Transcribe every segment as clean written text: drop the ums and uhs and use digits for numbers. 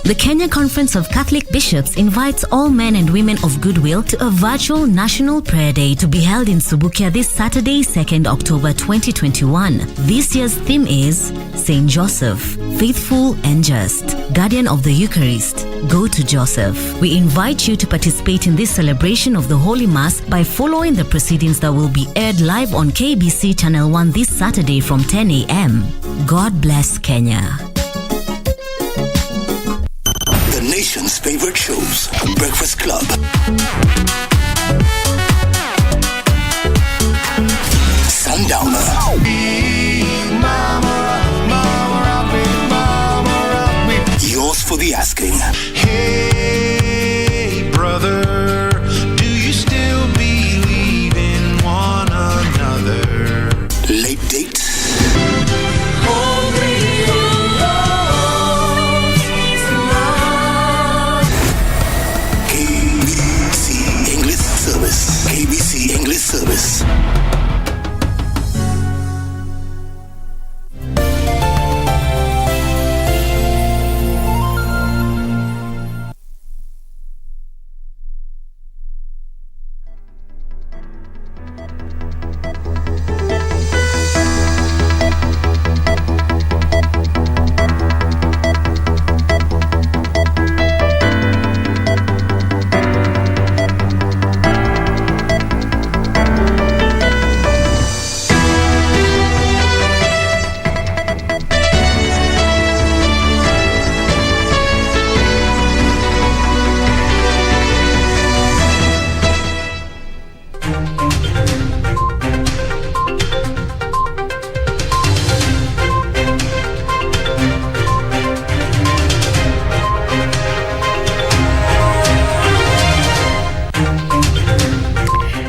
The Kenya Conference of Catholic Bishops invites all men and women of goodwill to a virtual National Prayer Day to be held in Subukia this Saturday, 2nd October 2021. This year's theme is Saint Joseph, Faithful and Just, Guardian of the Eucharist. Go to Joseph. We invite you to participate in this celebration of the Holy Mass by following the proceedings that will be aired live on KBC Channel 1 this Saturday from 10 a.m. God bless Kenya. The nation's favorite shows, Breakfast Club, Sundowner, yours for the asking. Hey brother, do you still believe in one another? Late date, KBC English Service.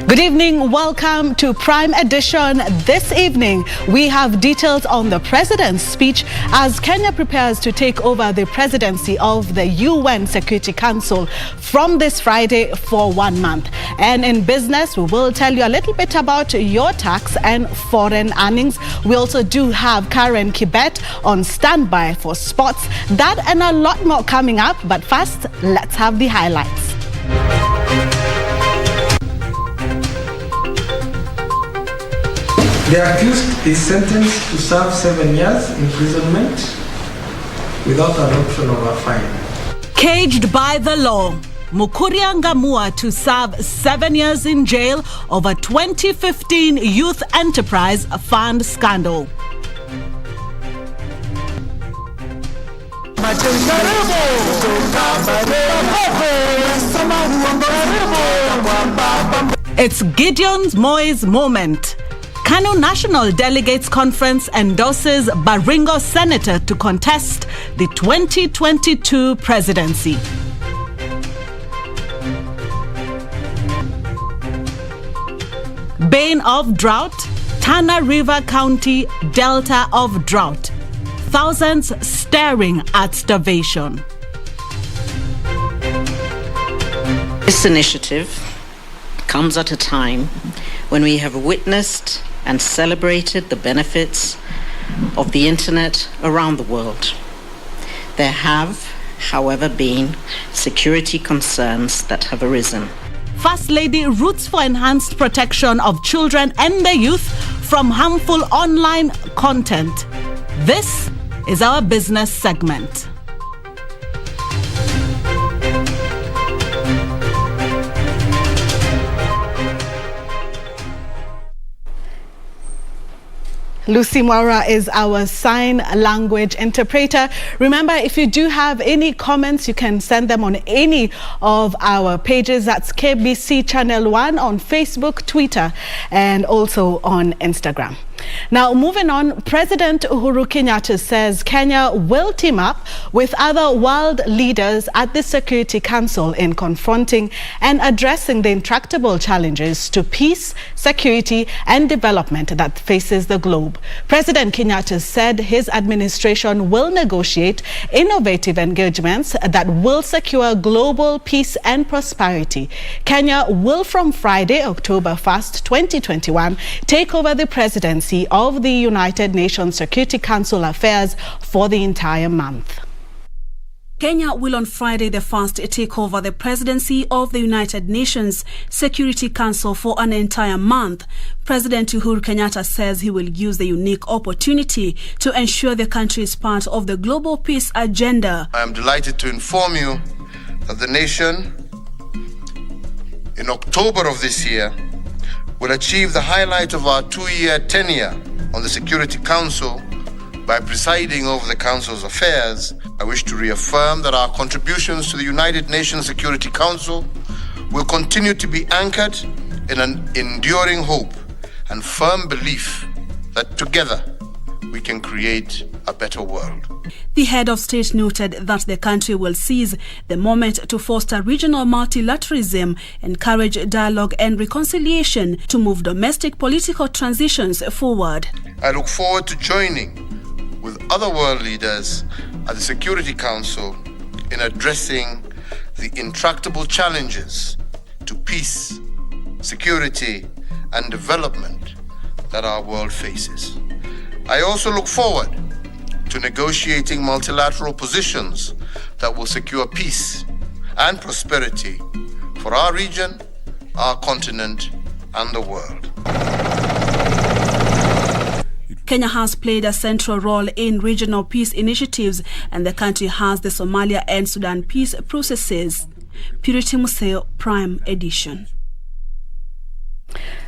Good evening, welcome to Prime Edition. This evening, we have details on the President's speech as Kenya prepares to take over the presidency of the UN Security Council from this Friday for 1 month. And in business, we will tell you a little bit about your tax and foreign earnings. We also do have Karen Kibet on standby for sports. That and a lot more coming up, but first, let's have the highlights. The accused is sentenced to serve 7 years imprisonment without an option of a fine. Caged by the law, Mukuria Ngamua to serve 7 years in jail over 2015 Youth Enterprise Fund scandal. It's Gideon Moi's moment. Kano National Delegates Conference endorses Baringo Senator to contest the 2022 presidency. Bane of drought, Tana River County, Delta of drought. Thousands staring at starvation. This initiative comes at a time when we have witnessed and celebrated the benefits of the internet around the world. There have, however, been security concerns that have arisen. First Lady roots for enhanced protection of children and the youth from harmful online content. This is our business segment. Lucy Mwaura is our sign language interpreter. Remember, if you do have any comments, you can send them on any of our pages. That's KBC Channel 1 on Facebook, Twitter, and also on Instagram. Now, moving on, President Uhuru Kenyatta says Kenya will team up with other world leaders at the Security Council in confronting and addressing the intractable challenges to peace, security, and development that faces the globe. President Kenyatta said his administration will negotiate innovative engagements that will secure global peace and prosperity. Kenya will, from Friday, October 1st, 2021, take over the presidency of the United Nations Security Council affairs for the entire month. Kenya will on Friday the 1st take over the presidency of the United Nations Security Council for an entire month. President Uhuru Kenyatta says he will use the unique opportunity to ensure the country is part of the global peace agenda. I am delighted to inform you that the nation, in October of this year, will achieve the highlight of our 2-year tenure on the Security Council by presiding over the Council's affairs. I wish to reaffirm that our contributions to the United Nations Security Council will continue to be anchored in an enduring hope and firm belief that together we can create a better world. The head of state noted that the country will seize the moment to foster regional multilateralism, encourage dialogue and reconciliation to move domestic political transitions forward. I look forward to joining with other world leaders at the Security Council in addressing the intractable challenges to peace, security, and development that our world faces. I also look forward to negotiating multilateral positions that will secure peace and prosperity for our region, our continent, and the world. Kenya has played a central role in regional peace initiatives, and the country has the Somalia and Sudan peace processes. Purity Museo, Prime Edition.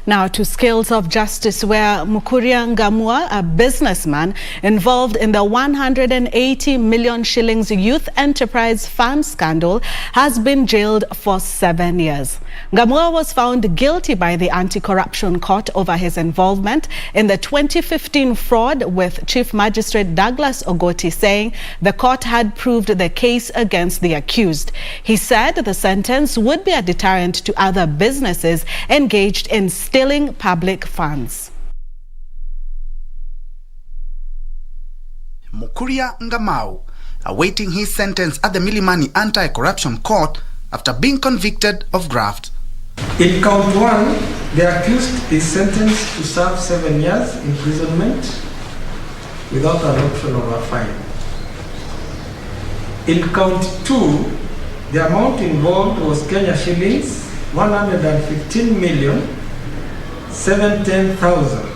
Now to Scales of Justice, where Mukuria Ngamua, a businessman involved in the 180 million shillings Youth Enterprise Fund scandal, has been jailed for 7 years. Ngamua was found guilty by the Anti-Corruption Court over his involvement in the 2015 fraud, with Chief Magistrate Douglas Ogoti saying the court had proved the case against the accused. He said the sentence would be a deterrent to other businesses engaged in stealing public funds. Mukuria Ngamau awaiting his sentence at the Milimani Anti-Corruption Court after being convicted of graft. In count 1, the accused is sentenced to serve 7 years imprisonment without an option of a fine. In count 2, the amount involved was Kenya shillings 115,710,000.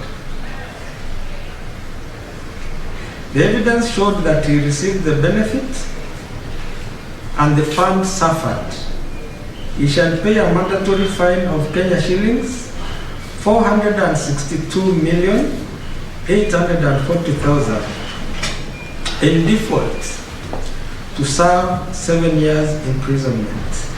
The evidence showed that he received the benefit and the fund suffered. He shall pay a mandatory fine of Kenya shillings 462,840,000 in default to serve 7 years imprisonment.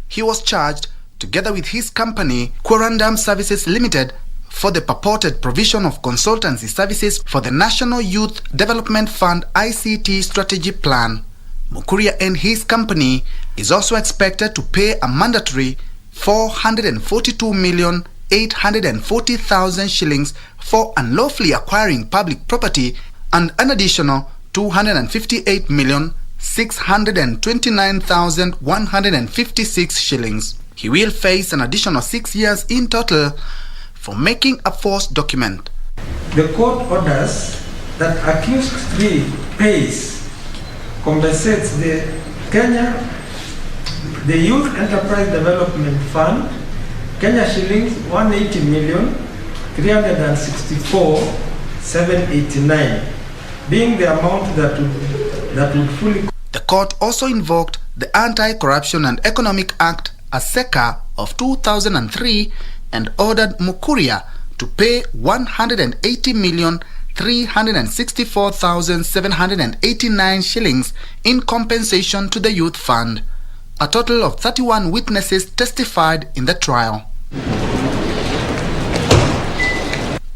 He was charged together with his company, Quarandam Services Limited, for the purported provision of consultancy services for the National Youth Development Fund ICT Strategy Plan. Mukuria and his company is also expected to pay a mandatory 442,840,000 shillings for unlawfully acquiring public property and an additional 258,629,156 shillings. He will face an additional 6 years in total for making a false document. The court orders that accused 3 pays, compensates the Youth Enterprise Development Fund, Kenya shillings 180,364,789, being the amount that would fully. The court also invoked the Anti-Corruption and Economic Act (ASECA) of 2003 and ordered Mukuria to pay 180,364,789 shillings in compensation to the youth fund. A total of 31 witnesses testified in the trial.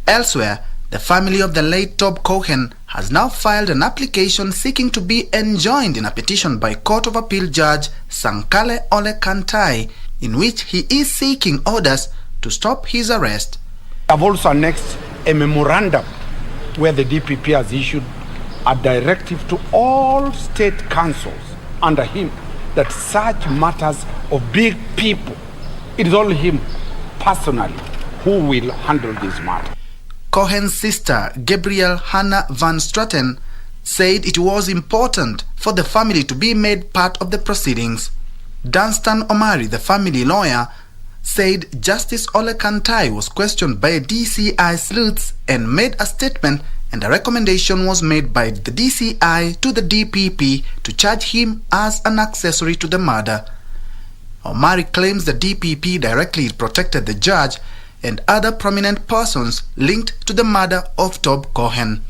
Elsewhere, the family of the late Tob Cohen has now filed an application seeking to be enjoined in a petition by Court of Appeal Judge Sankale Ole Kantai, in which he is seeking orders to stop his arrest. I've also annexed a memorandum where the DPP has issued a directive to all state councils under him that such matters of big people, it is only him personally who will handle this matter. Cohen's sister, Gabrielle Hannah Van Straten, said it was important for for the family to be made part of the proceedings. Dunstan Omari, the family lawyer, said Justice Ole Kantai was questioned by a DCI sleuths and made a statement, and a recommendation was made by the DCI to the DPP to charge him as an accessory to the murder. Omari claims the DPP directly protected the judge and other prominent persons linked to the murder of Tob Cohen.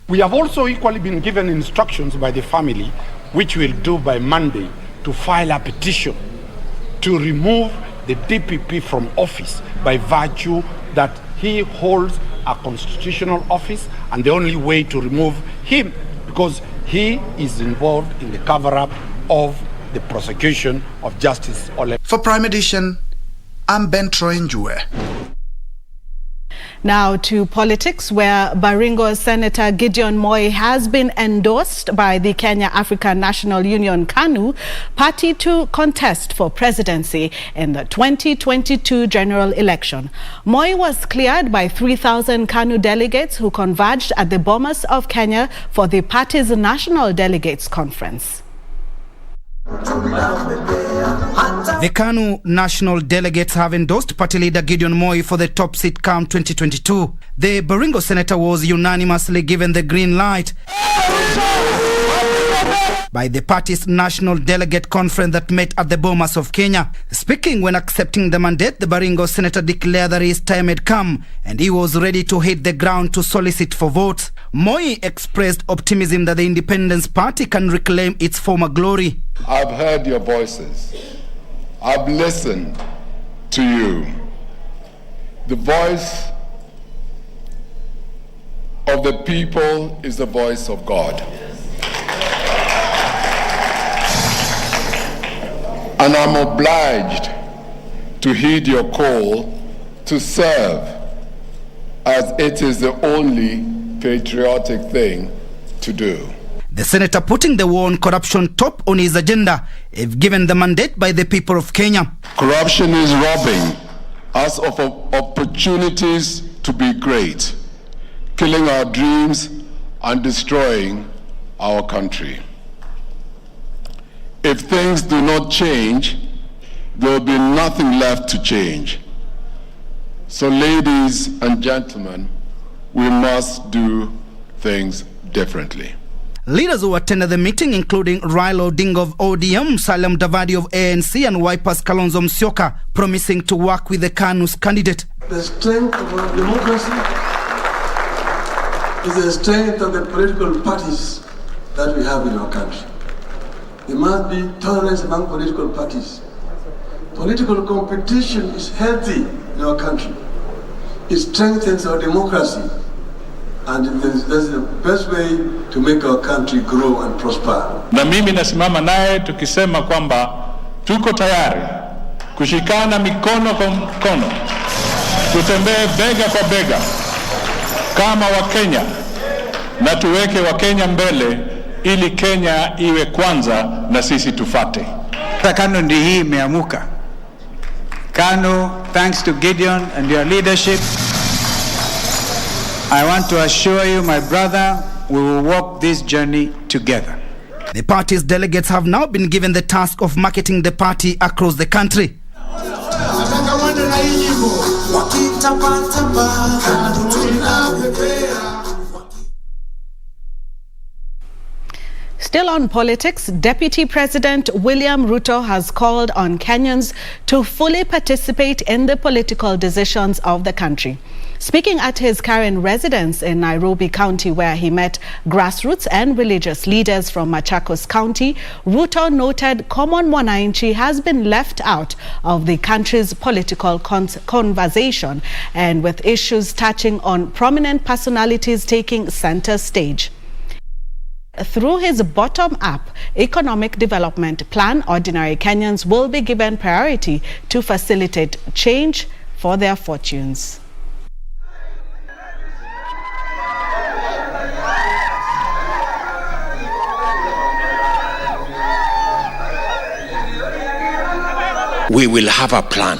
We have also equally been given instructions by the family, which we'll do by Monday, to file a petition to remove the DPP from office by virtue that he holds a constitutional office, and the only way to remove him because he is involved in the cover-up of the prosecution of Justice Ole. For Prime Edition, I'm Ben Troy Njue. Now to politics, where Baringo Senator Gideon Moi has been endorsed by the Kenya African National Union KANU party to contest for presidency in the 2022 general election. Moi was cleared by 3,000 KANU delegates who converged at the Bomas of Kenya for the party's National Delegates Conference. The KANU national delegates have endorsed party leader Gideon Moi for the top seat come 2022. The Baringo senator was unanimously given the green light by the party's national delegate conference that met at the Bomas of Kenya. Speaking when accepting the mandate, the Baringo senator declared that his time had come and he was ready to hit the ground to solicit for votes. Moi expressed optimism that the Independence Party can reclaim its former glory. I've heard your voices. I've listened to you. The voice of the people is the voice of God. And I'm obliged to heed your call to serve, as it is the only patriotic thing to do. The senator putting the war on corruption top on his agenda, if given the mandate by the people of Kenya. Corruption is robbing us of opportunities to be great, killing our dreams and destroying our country. If things do not change, there will be nothing left to change. So ladies and gentlemen, we must do things differently. Leaders who attended the meeting, including Raila Odinga of ODM, Salam Davadi of ANC and Wiper's Kalonzo Musyoka, promising to work with the KANU's candidate. The strength of our democracy is the strength of the political parties that we have in our country. There must be tolerance among political parties. Political competition is healthy in our country. It strengthens our democracy, and that's the best way to make our country grow and prosper. Na mimi nasimama naye tukisema kwamba tuko tayari kushikana mikono kwa mkono, tutembee bega kwa bega kama Wakenya na tuweke Wakenya mbele ili Kenya iwe kwanza na sisi tufate. KANU ndi hii imeamuka. KANU, thanks to Gideon and your leadership, I want to assure you, my brother, we will walk this journey together. The party's delegates have now been given the task of marketing the party across the country. Still on politics, Deputy President William Ruto has called on Kenyans to fully participate in the political decisions of the country. Speaking at his Karen residence in Nairobi County, where he met grassroots and religious leaders from Machakos County, Ruto noted common mwananchi has been left out of the country's political conversation, and with issues touching on prominent personalities taking center stage. Through his bottom-up economic development plan, ordinary Kenyans will be given priority to facilitate change for their fortunes. We will have a plan.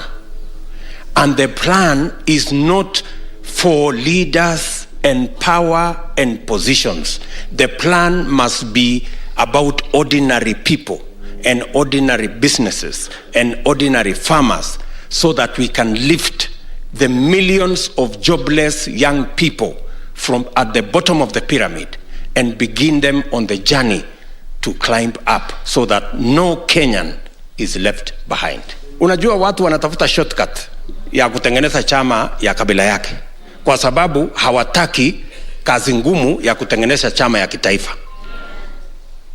And the plan is not for leaders and power and positions. The plan must be about ordinary people and ordinary businesses and ordinary farmers so that we can lift the millions of jobless young people from at the bottom of the pyramid and begin them on the journey to climb up so that no Kenyan is left behind. Unajua watu wanatafuta shortcut ya kutengeneza chama ya kabila yake kwa sababu hawataki kazi ngumu ya kutengeneza chama ya kitaifa.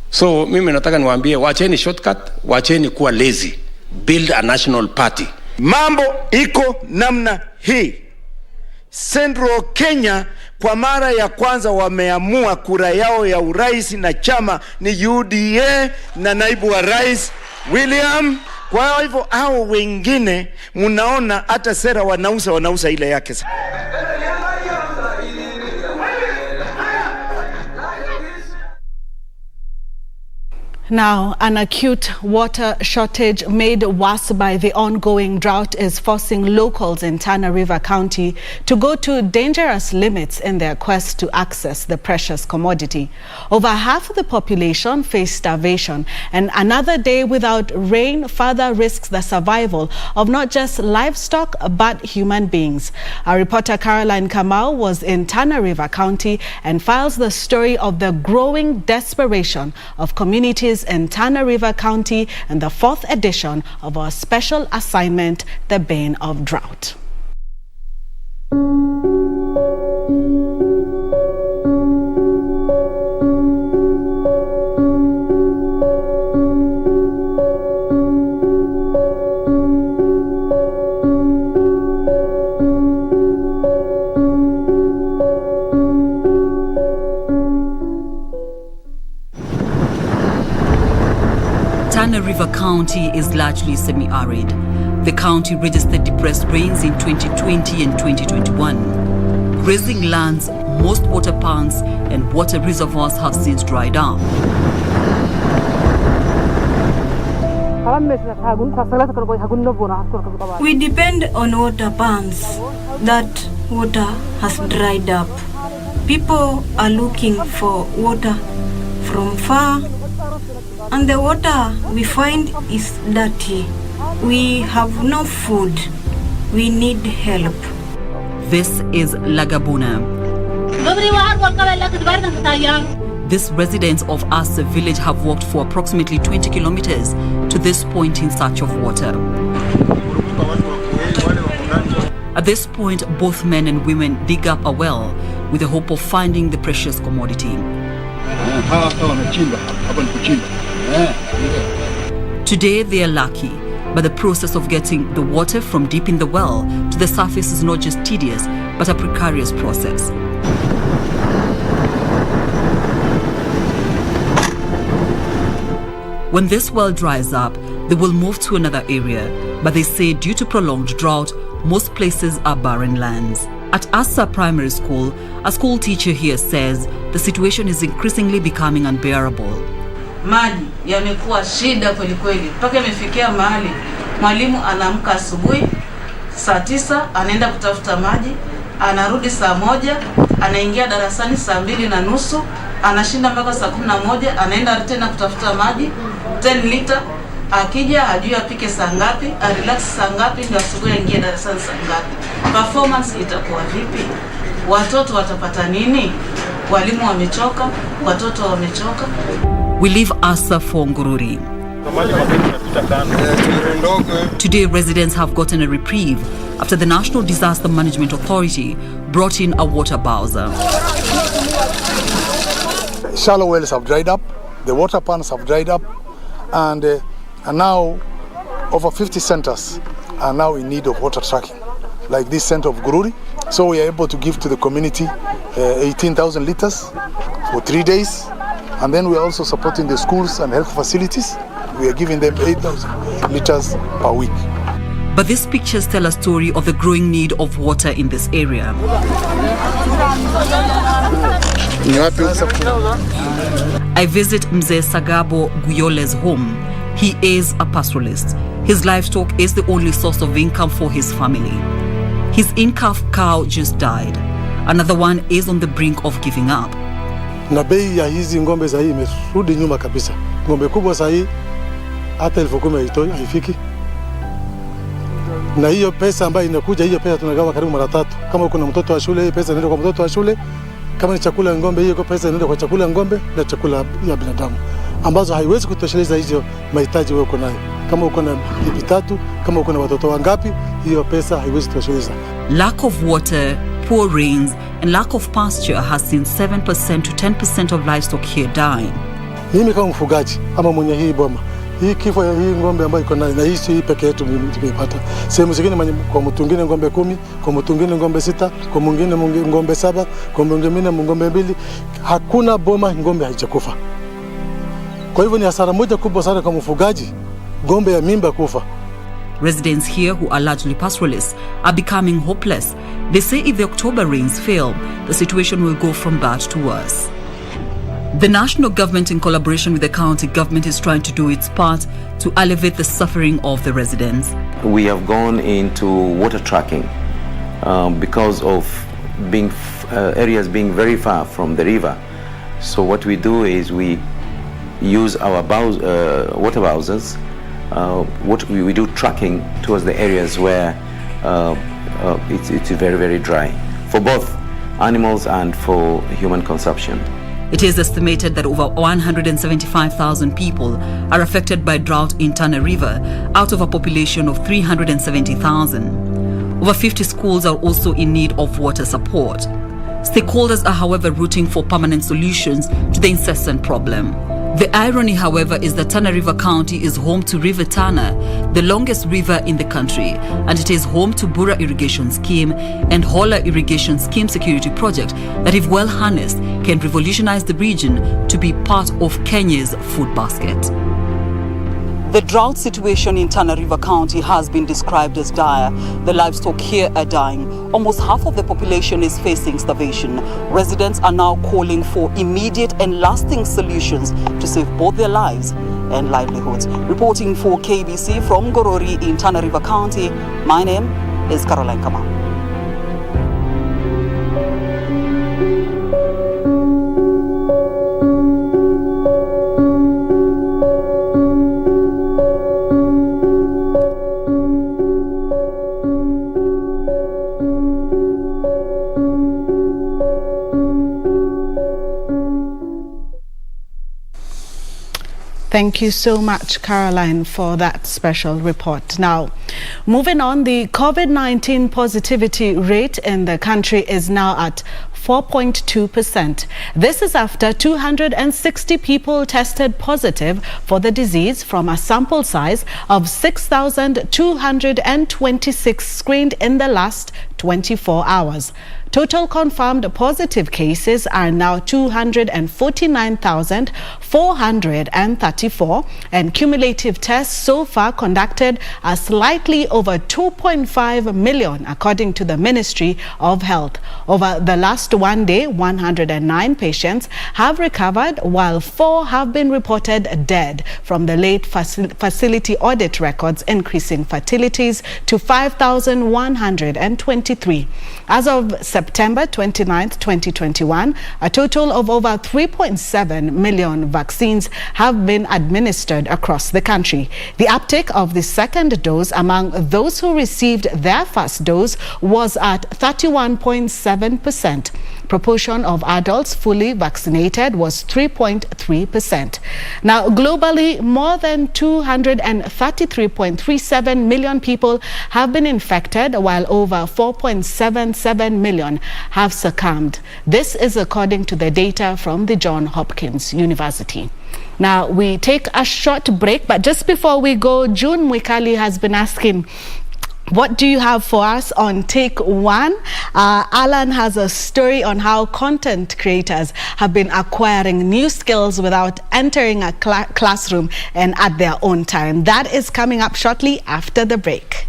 So mimi nataka niwaambie, wacheni shortcut, wacheni kuwa lazy. Build a national party. Mambo iko namna hii. Central Kenya kwa mara ya kwanza wameamua kura yao ya urais na chama ni UDA na naibu wa rais William. Kwa hivyo hao wengine munaona hata sera wanauza ile yake. Now, an acute water shortage made worse by the ongoing drought is forcing locals in Tana River County to go to dangerous limits in their quest to access the precious commodity. Over half of the population face starvation, and another day without rain further risks the survival of not just livestock but human beings. Our reporter Caroline Kamau was in Tana River County and files the story of the growing desperation of communities in Tana River County and the 4th edition of our special assignment, The Bane of Drought. Tana River County is largely semi-arid. The county registered depressed rains in 2020 and 2021. Grazing lands, most water ponds and water reservoirs have since dried up. We depend on water ponds. That water has dried up. People are looking for water from far, and the water we find is dirty. We have no food. We need help. This is Lagabuna. These residents of Asa village have walked for approximately 20 kilometers to this point in search of water. At this point, both men and women dig up a well with the hope of finding the precious commodity. Today they are lucky, but the process of getting the water from deep in the well to the surface is not just tedious, but a precarious process. When this well dries up, they will move to another area, but they say due to prolonged drought, most places are barren lands. At Asa Primary School, a school teacher here says the situation is increasingly becoming unbearable. Maji yamekuwa shida kweli kweli. Mpaka imefikia mahali mwalimu anaamka asubuhi saa 9 anaenda kutafuta maji, anarudi saa 1, anaingia darasani saa 2:30, anashinda mpaka saa 11, anaenda tena kutafuta maji 10 liter. Akija hajui apike saa ngapi, arelax saa ngapi, ndio asubuhi aingie darasani saa ngapi. Performance itakuwa vipi? Watoto watapata nini? Walimu wamechoka, watoto wamechoka. We leave Asa for Ngururi. Today, residents have gotten a reprieve after the National Disaster Management Authority brought in a water bowser. Shallow wells have dried up, the water ponds have dried up, and now over 50 centers are now in need of water tracking, like this center of Gururi. So we are able to give to the community 18,000 liters for 3 days. And then we are also supporting the schools and health facilities. We are giving them 8,000 liters per week. But these pictures tell a story of the growing need of water in this area. I visit Mzee Sagabo Guyole's home. He is a pastoralist. His livestock is the only source of income for his family. His in-calf cow just died. Another one is on the brink of giving up. na bei ya hizi ng'ombe za hii imerudi nyuma kabisa. Ng'ombe kubwa saa hii hata 10,000 haifiki. Na hiyo pesa ambayo inakuja, hiyo pesa tunagawa karibu mara 3. Kama kuna mtoto wa shule, hiyo pesa inaenda kwa mtoto wa shule. Kama ni chakula ya ng'ombe, hiyo pesa inaenda kwa chakula ya ng'ombe na chakula ya binadamu, ambazo haiwezi kutosheleza hizo mahitaji wewe uko nayo. Kama uko na bibi 3, kama uko na watoto wangapi, hiyo pesa haiwezi kutosheleza. Lack of water, poor rains and lack of pasture has seen 7% to 10% of livestock here dying. Mimi kama mfugaji ama mwenye hii boma, hii kifo ya hii ng'ombe ambayo iko nayo, na hii peke yetu tumeipata. Sehemu zingine kwa mtu mwingine ng'ombe 10, kwa mtu mwingine ng'ombe 6, kwa mwingine ng'ombe 7, kwa mwingine ng'ombe 2. Hakuna boma ng'ombe haijakufa. Kwa hivyo ni hasara moja kubwa sana kwa mfugaji, ng'ombe ya mimba kufa. Residents here, who are largely pastoralists, are becoming hopeless. They say if the October rains fail, the situation will go from bad to worse. The national government, in collaboration with the county government, is trying to do its part to alleviate the suffering of the residents. We have gone into water tracking because of areas being very far from the river. So what we do is we use our water bowsers. We do tracking towards the areas where it's very, very dry for both animals and for human consumption. It is estimated that over 175,000 people are affected by drought in Tana River out of a population of 370,000. Over 50 schools are also in need of water support. Stakeholders are, however, rooting for permanent solutions to the incessant problem. The irony, however, is that Tana River County is home to River Tana, the longest river in the country, and it is home to Bura Irrigation Scheme and Hola Irrigation Scheme Security Project that, if well harnessed, can revolutionize the region to be part of Kenya's food basket. The drought situation in Tana River County has been described as dire. The livestock here are dying. Almost half of the population is facing starvation. Residents are now calling for immediate and lasting solutions to save both their lives and livelihoods. Reporting for KBC from Gorori in Tana River County, my name is Caroline Kama. Thank you so much, Caroline, for that special report. Now, moving on, the COVID-19 positivity rate in the country is now at 4.2%. This is after 260 people tested positive for the disease from a sample size of 6,226 screened in the last 24 hours. Total confirmed positive cases are now 249,434, and cumulative tests so far conducted are slightly over 2.5 million, according to the Ministry of Health. Over the last one day, 109 patients have recovered, while 4 have been reported dead from the late facility audit records, increasing fatalities to 5,123. As of September 29, 2021, a total of over 3.7 million vaccines have been administered across the country. The uptake of the second dose among those who received their first dose was at 31.7%. Proportion of adults fully vaccinated was 3.3%. Now, globally, more than 233.37 million people have been infected, while over 4.77 million have succumbed. This is according to the data from the Johns Hopkins University. Now, we take a short break, but just before we go, June Mwikali has been asking, what do you have for us on Take One? Alan has a story on how content creators have been acquiring new skills without entering a classroom and at their own time. That is coming up shortly after the break.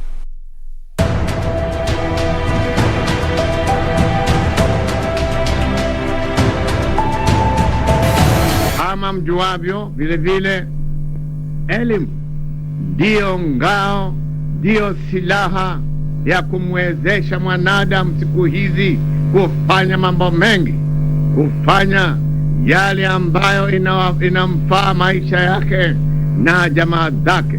Kama mjuavyo, vile vile elimu ndio ngao, ndio silaha ya kumwezesha mwanadamu siku hizi kufanya mambo mengi, kufanya yale ambayo inamfaa maisha yake na jamaa zake.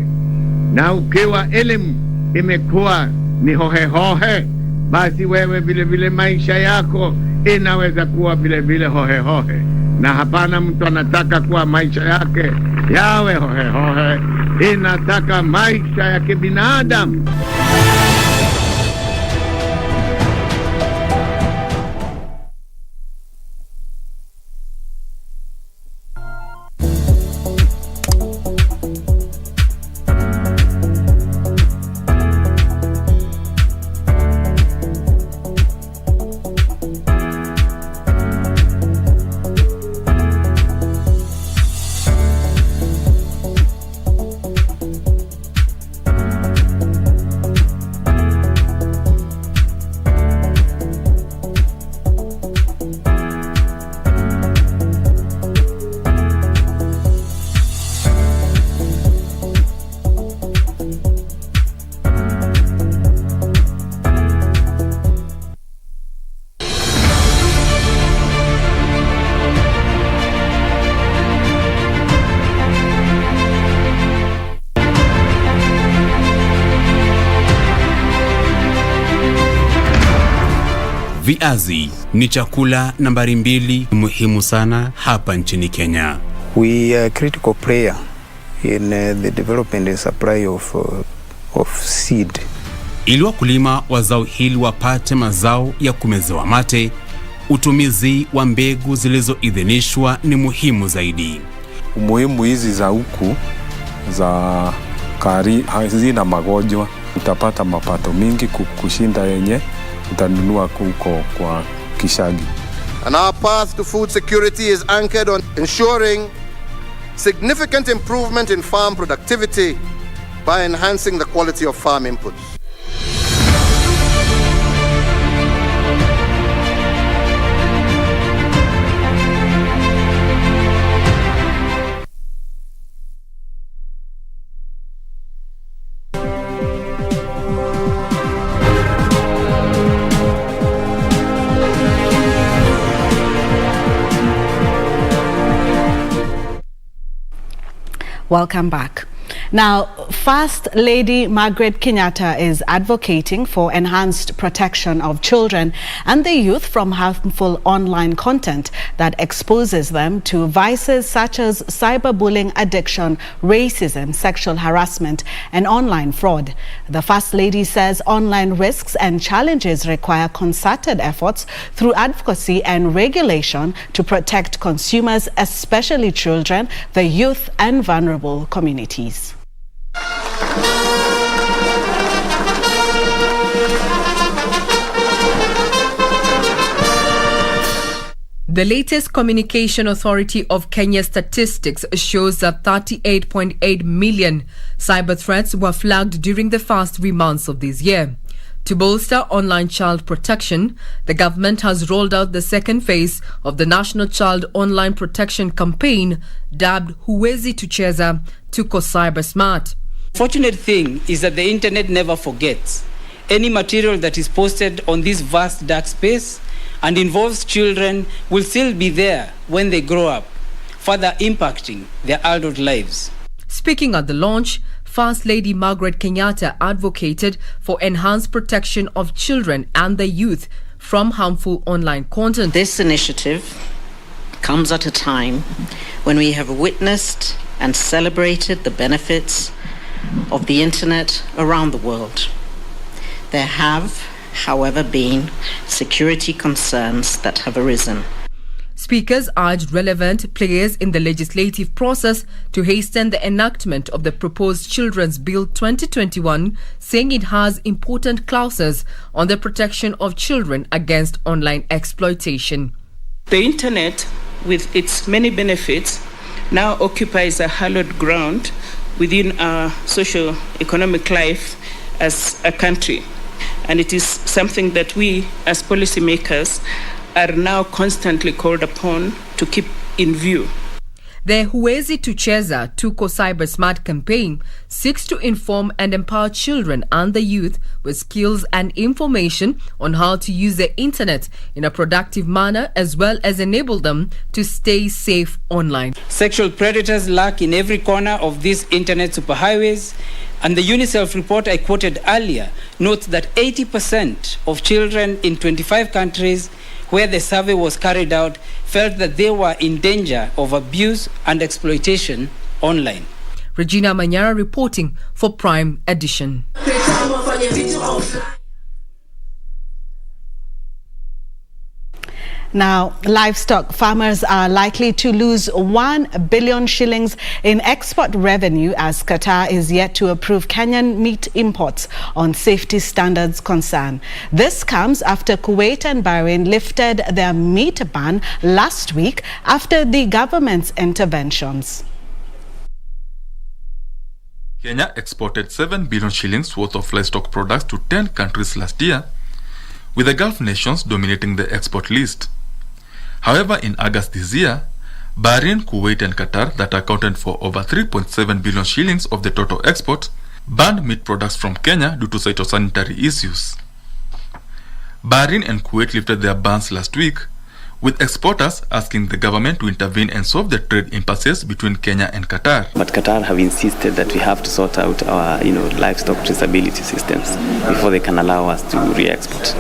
Na ukiwa elimu imekuwa ni hohe, basi wewe vile vile maisha yako inaweza kuwa vile vile hohe. Na hapana mtu anataka kuwa maisha yake yawe hohe. Inataka maisha ya kibinadamu. Viazi ni chakula nambari 2 muhimu sana hapa nchini Kenya. We are a critical player in the development and supply of seed. Ili wakulima wa zao hili wapate mazao ya kumezewa mate, utumizi wa mbegu zilizoidhinishwa ni muhimu zaidi. Umuhimu hizi za huku za hazina magonjwa, utapata mapato mingi kushinda yenye utanunua huko kwa kishagi. And our path to food security is anchored on ensuring significant improvement in farm productivity by enhancing the quality of farm inputs. Welcome back. Now, First Lady Margaret Kenyatta is advocating for enhanced protection of children and the youth from harmful online content that exposes them to vices such as cyberbullying, addiction, racism, sexual harassment, and online fraud. The First Lady says online risks and challenges require concerted efforts through advocacy and regulation to protect consumers, especially children, the youth, and vulnerable communities. The latest Communication Authority of Kenya statistics shows that 38.8 million cyber threats were flagged during the first 3 months of this year. To bolster online child protection, the government has rolled out the second phase of the National Child Online Protection Campaign, dubbed Huwezi Tucheza, Tuko Cyber Smart. Fortunate thing is that the internet never forgets. Any material that is posted on this vast dark space and involves children will still be there when they grow up, further impacting their adult lives. Speaking at the launch, First Lady Margaret Kenyatta advocated for enhanced protection of children and the youth from harmful online content. This initiative comes at a time when we have witnessed and celebrated the benefits of the internet around the world. There have, however, been security concerns that have arisen. Speakers urged relevant players in the legislative process to hasten the enactment of the proposed Children's Bill 2021, saying it has important clauses on the protection of children against online exploitation. The internet, with its many benefits, now occupies a hallowed ground within our socio-economic life as a country. And it is something that we, as policymakers, are now constantly called upon to keep in view. The Huwezi Tucheza Tuko Cyber Smart campaign seeks to inform and empower children and the youth with skills and information on how to use the internet in a productive manner, as well as enable them to stay safe online. Sexual predators lurk in every corner of these internet superhighways, and the UNICEF report I quoted earlier notes that 80% of children in 25 countries where the survey was carried out felt that they were in danger of abuse and exploitation online. Regina Manyara reporting for Prime Edition. Now, livestock farmers are likely to lose 1 billion shillings in export revenue as Qatar is yet to approve Kenyan meat imports on safety standards concern. This comes after Kuwait and Bahrain lifted their meat ban last week after the government's interventions. Kenya exported 7 billion shillings worth of livestock products to 10 countries last year, with the Gulf nations dominating the export list. However, in August this year, Bahrain, Kuwait and Qatar, that accounted for over 3.7 billion shillings of the total export, banned meat products from Kenya due to phytosanitary issues. Bahrain and Kuwait lifted their bans last week, with exporters asking the government to intervene and solve the trade impasses between Kenya and Qatar. But Qatar have insisted that we have to sort out our, livestock traceability systems before they can allow us to re-export.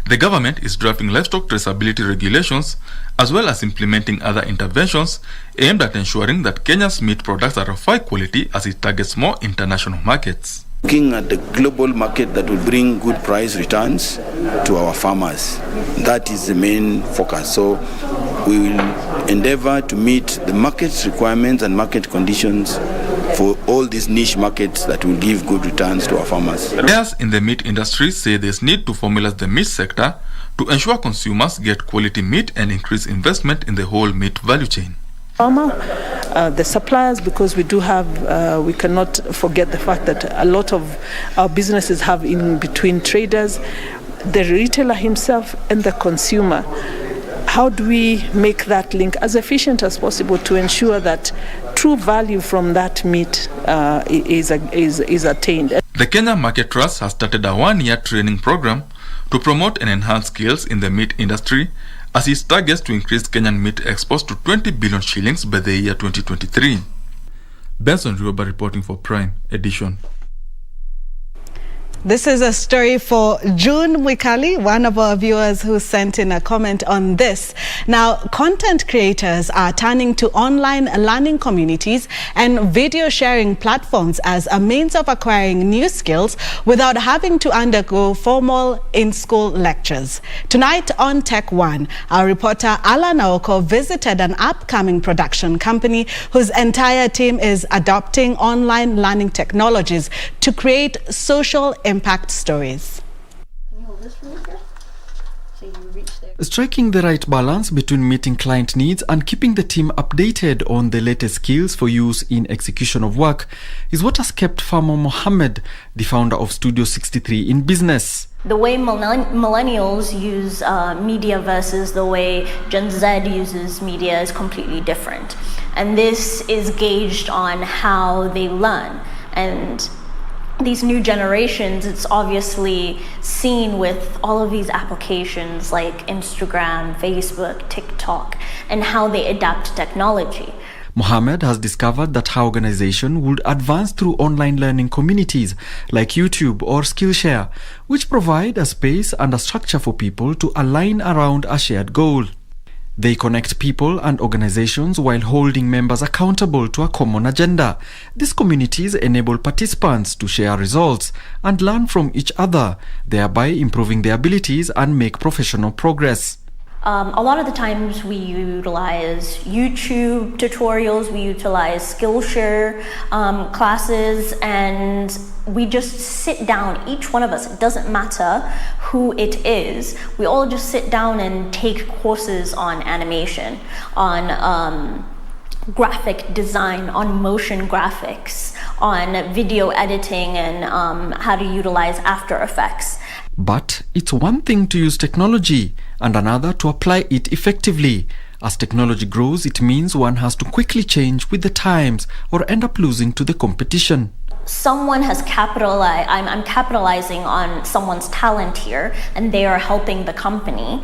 The government is drafting livestock traceability regulations as well as implementing other interventions aimed at ensuring that Kenya's meat products are of high quality as it targets more international markets. Looking at the global market that will bring good price returns to our farmers. That is the main focus. So we will endeavor to meet the market's requirements and market conditions for all these niche markets that will give good returns to our farmers. Players in the meat industry say there's need to formalize the meat sector to ensure consumers get quality meat and increase investment in the whole meat value chain. Farmer, the suppliers, because we do have, we cannot forget the fact that a lot of our businesses have in between traders, the retailer himself and the consumer. How do we make that link as efficient as possible to ensure that true value from that meat is attained? The Kenya Market Trust has started a 1-year training program to promote and enhance skills in the meat industry as it targets to increase Kenyan meat exports to 20 billion shillings by the year 2023. Benson Rioba reporting for Prime Edition. This is a story for June Mwikali, one of our viewers who sent in a comment on this. Now, content creators are turning to online learning communities and video sharing platforms as a means of acquiring new skills without having to undergo formal in-school lectures. Tonight on Tech One, our reporter Alan Aoko visited an upcoming production company whose entire team is adopting online learning technologies to create social impact stories. Striking the right balance between meeting client needs and keeping the team updated on the latest skills for use in execution of work is what has kept Farmer Mohammed, the founder of Studio 63, in business. The way millennials use media versus the way Gen Z uses media is completely different. And this is gauged on how they learn. And these new generations, it's obviously seen with all of these applications like Instagram, Facebook, TikTok, and how they adapt technology. Mohammed has discovered that her organization would advance through online learning communities like YouTube or Skillshare, which provide a space and a structure for people to align around a shared goal. They connect people and organizations while holding members accountable to a common agenda. These communities enable participants to share results and learn from each other, thereby improving their abilities and make professional progress. A lot of the times we utilize YouTube tutorials, we utilize Skillshare classes, and we just sit down, each one of us, it doesn't matter who it is, we all just sit down and take courses on animation, on graphic design, on motion graphics, on video editing, and how to utilize After Effects. But it's one thing to use technology and another to apply it effectively. As technology grows, it means one has to quickly change with the times or end up losing to the competition. Someone has capitalized, I'm capitalizing on someone's talent here, and they are helping the company.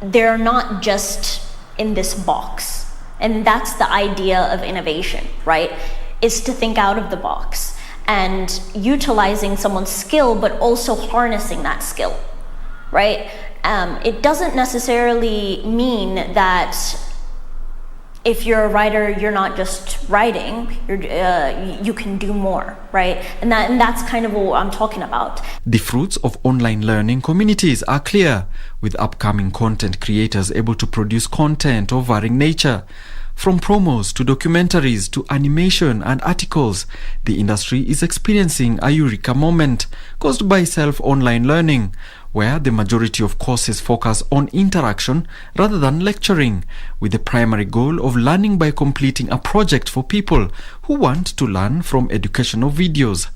They're not just in this box. And that's the idea of innovation, right? Is to think out of the box and utilizing someone's skill, but also harnessing that skill, right? It doesn't necessarily mean that if you're a writer, you're not just writing, you can do more, right? And that's kind of what I'm talking about. The fruits of online learning communities are clear, with upcoming content creators able to produce content of varying nature. From promos to documentaries to animation and articles, the industry is experiencing a eureka moment caused by self-online learning, where the majority of courses focus on interaction rather than lecturing, with the primary goal of learning by completing a project for people who want to learn from educational videos.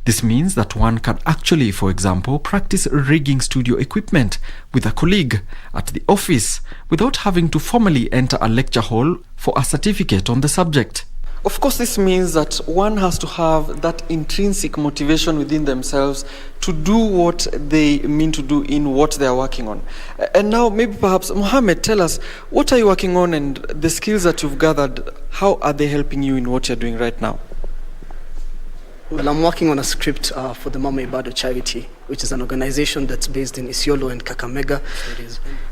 This means that one can actually, for example, practice rigging studio equipment with a colleague at the office without having to formally enter a lecture hall for a certificate on the subject. Of course, this means that one has to have that intrinsic motivation within themselves to do what they mean to do in what they are working on. And now, maybe perhaps, Mohammed, tell us, what are you working on, and the skills that you've gathered, how are they helping you in what you're doing right now? Well, I'm working on a script for the Mama Ibado charity, which is an organization that's based in Isiolo and Kakamega.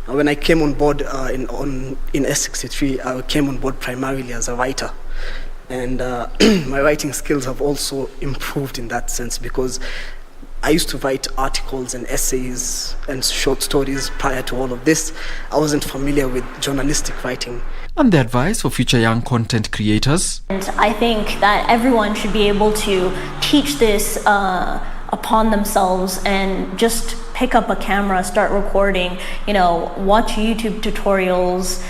When I came on board in S63, I came on board primarily as a writer. And my writing skills have also improved in that sense, because I used to write articles and essays and short stories prior to all of this. I wasn't familiar with journalistic writing. And the advice for future young content creators? And I think that everyone should be able to teach this upon themselves and just pick up a camera, start recording, watch YouTube tutorials,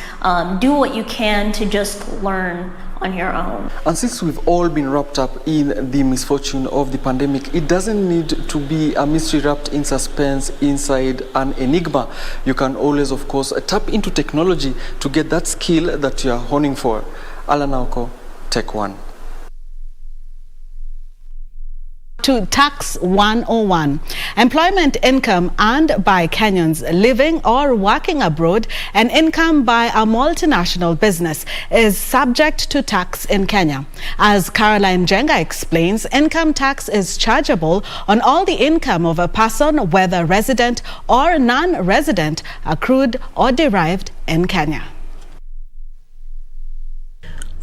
do what you can to just learn on your own. And since we've all been wrapped up in the misfortune of the pandemic, it doesn't need to be a mystery wrapped in suspense inside an enigma. You can always, of course, tap into technology to get that skill that you are honing for. Alanauko, take one. To Tax 101. Employment income earned by Kenyans living or working abroad and income by a multinational business is subject to tax in Kenya. As Caroline Jenga explains, income tax is chargeable on all the income of a person, whether resident or non-resident, accrued or derived in Kenya.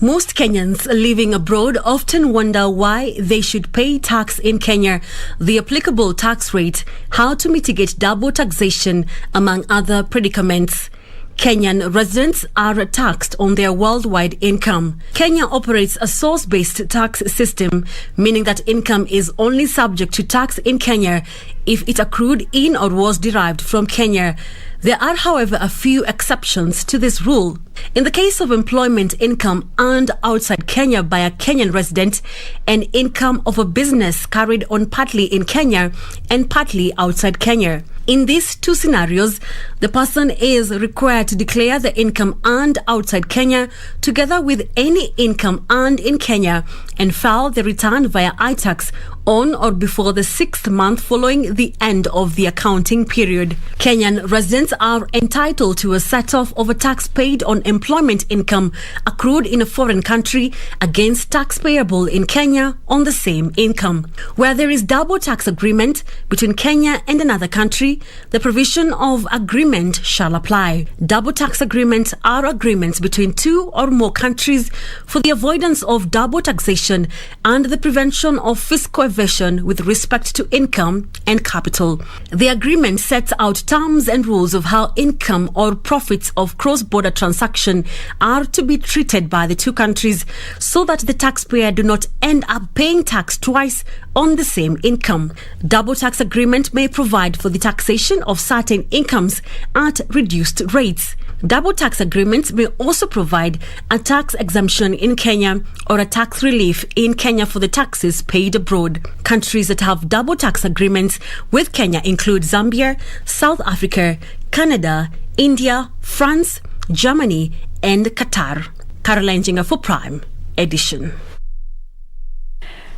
Most Kenyans living abroad often wonder why they should pay tax in Kenya, the applicable tax rate, how to mitigate double taxation, among other predicaments. Kenyan residents are taxed on their worldwide income. Kenya operates a source-based tax system, meaning that income is only subject to tax in Kenya if it accrued in or was derived from Kenya. There are, however, a few exceptions to this rule. In the case of employment income earned outside Kenya by a Kenyan resident and income of a business carried on partly in Kenya and partly outside Kenya. In these two scenarios, the person is required to declare the income earned outside Kenya together with any income earned in Kenya and file the return via iTax on or before the 6th month following the end of the accounting period. Kenyan residents are entitled to a set-off of a tax paid on employment income accrued in a foreign country against tax payable in Kenya on the same income. Where there is double tax agreement between Kenya and another country, the provision of agreement shall apply. Double tax agreements are agreements between two or more countries for the avoidance of double taxation and the prevention of fiscal evasion with respect to income and capital. The agreement sets out terms and rules of how income or profits of cross-border transaction are to be treated by the two countries so that the taxpayer do not end up paying tax twice on the same income. Double tax agreement may provide for the taxation of certain incomes at reduced rates. Double tax agreements may also provide a tax exemption in Kenya or a tax relief in Kenya for the taxes paid abroad. Countries that have double tax agreements with Kenya include Zambia, South Africa, Canada, India, France, Germany, and Qatar. Caroline Jinga for Prime Edition.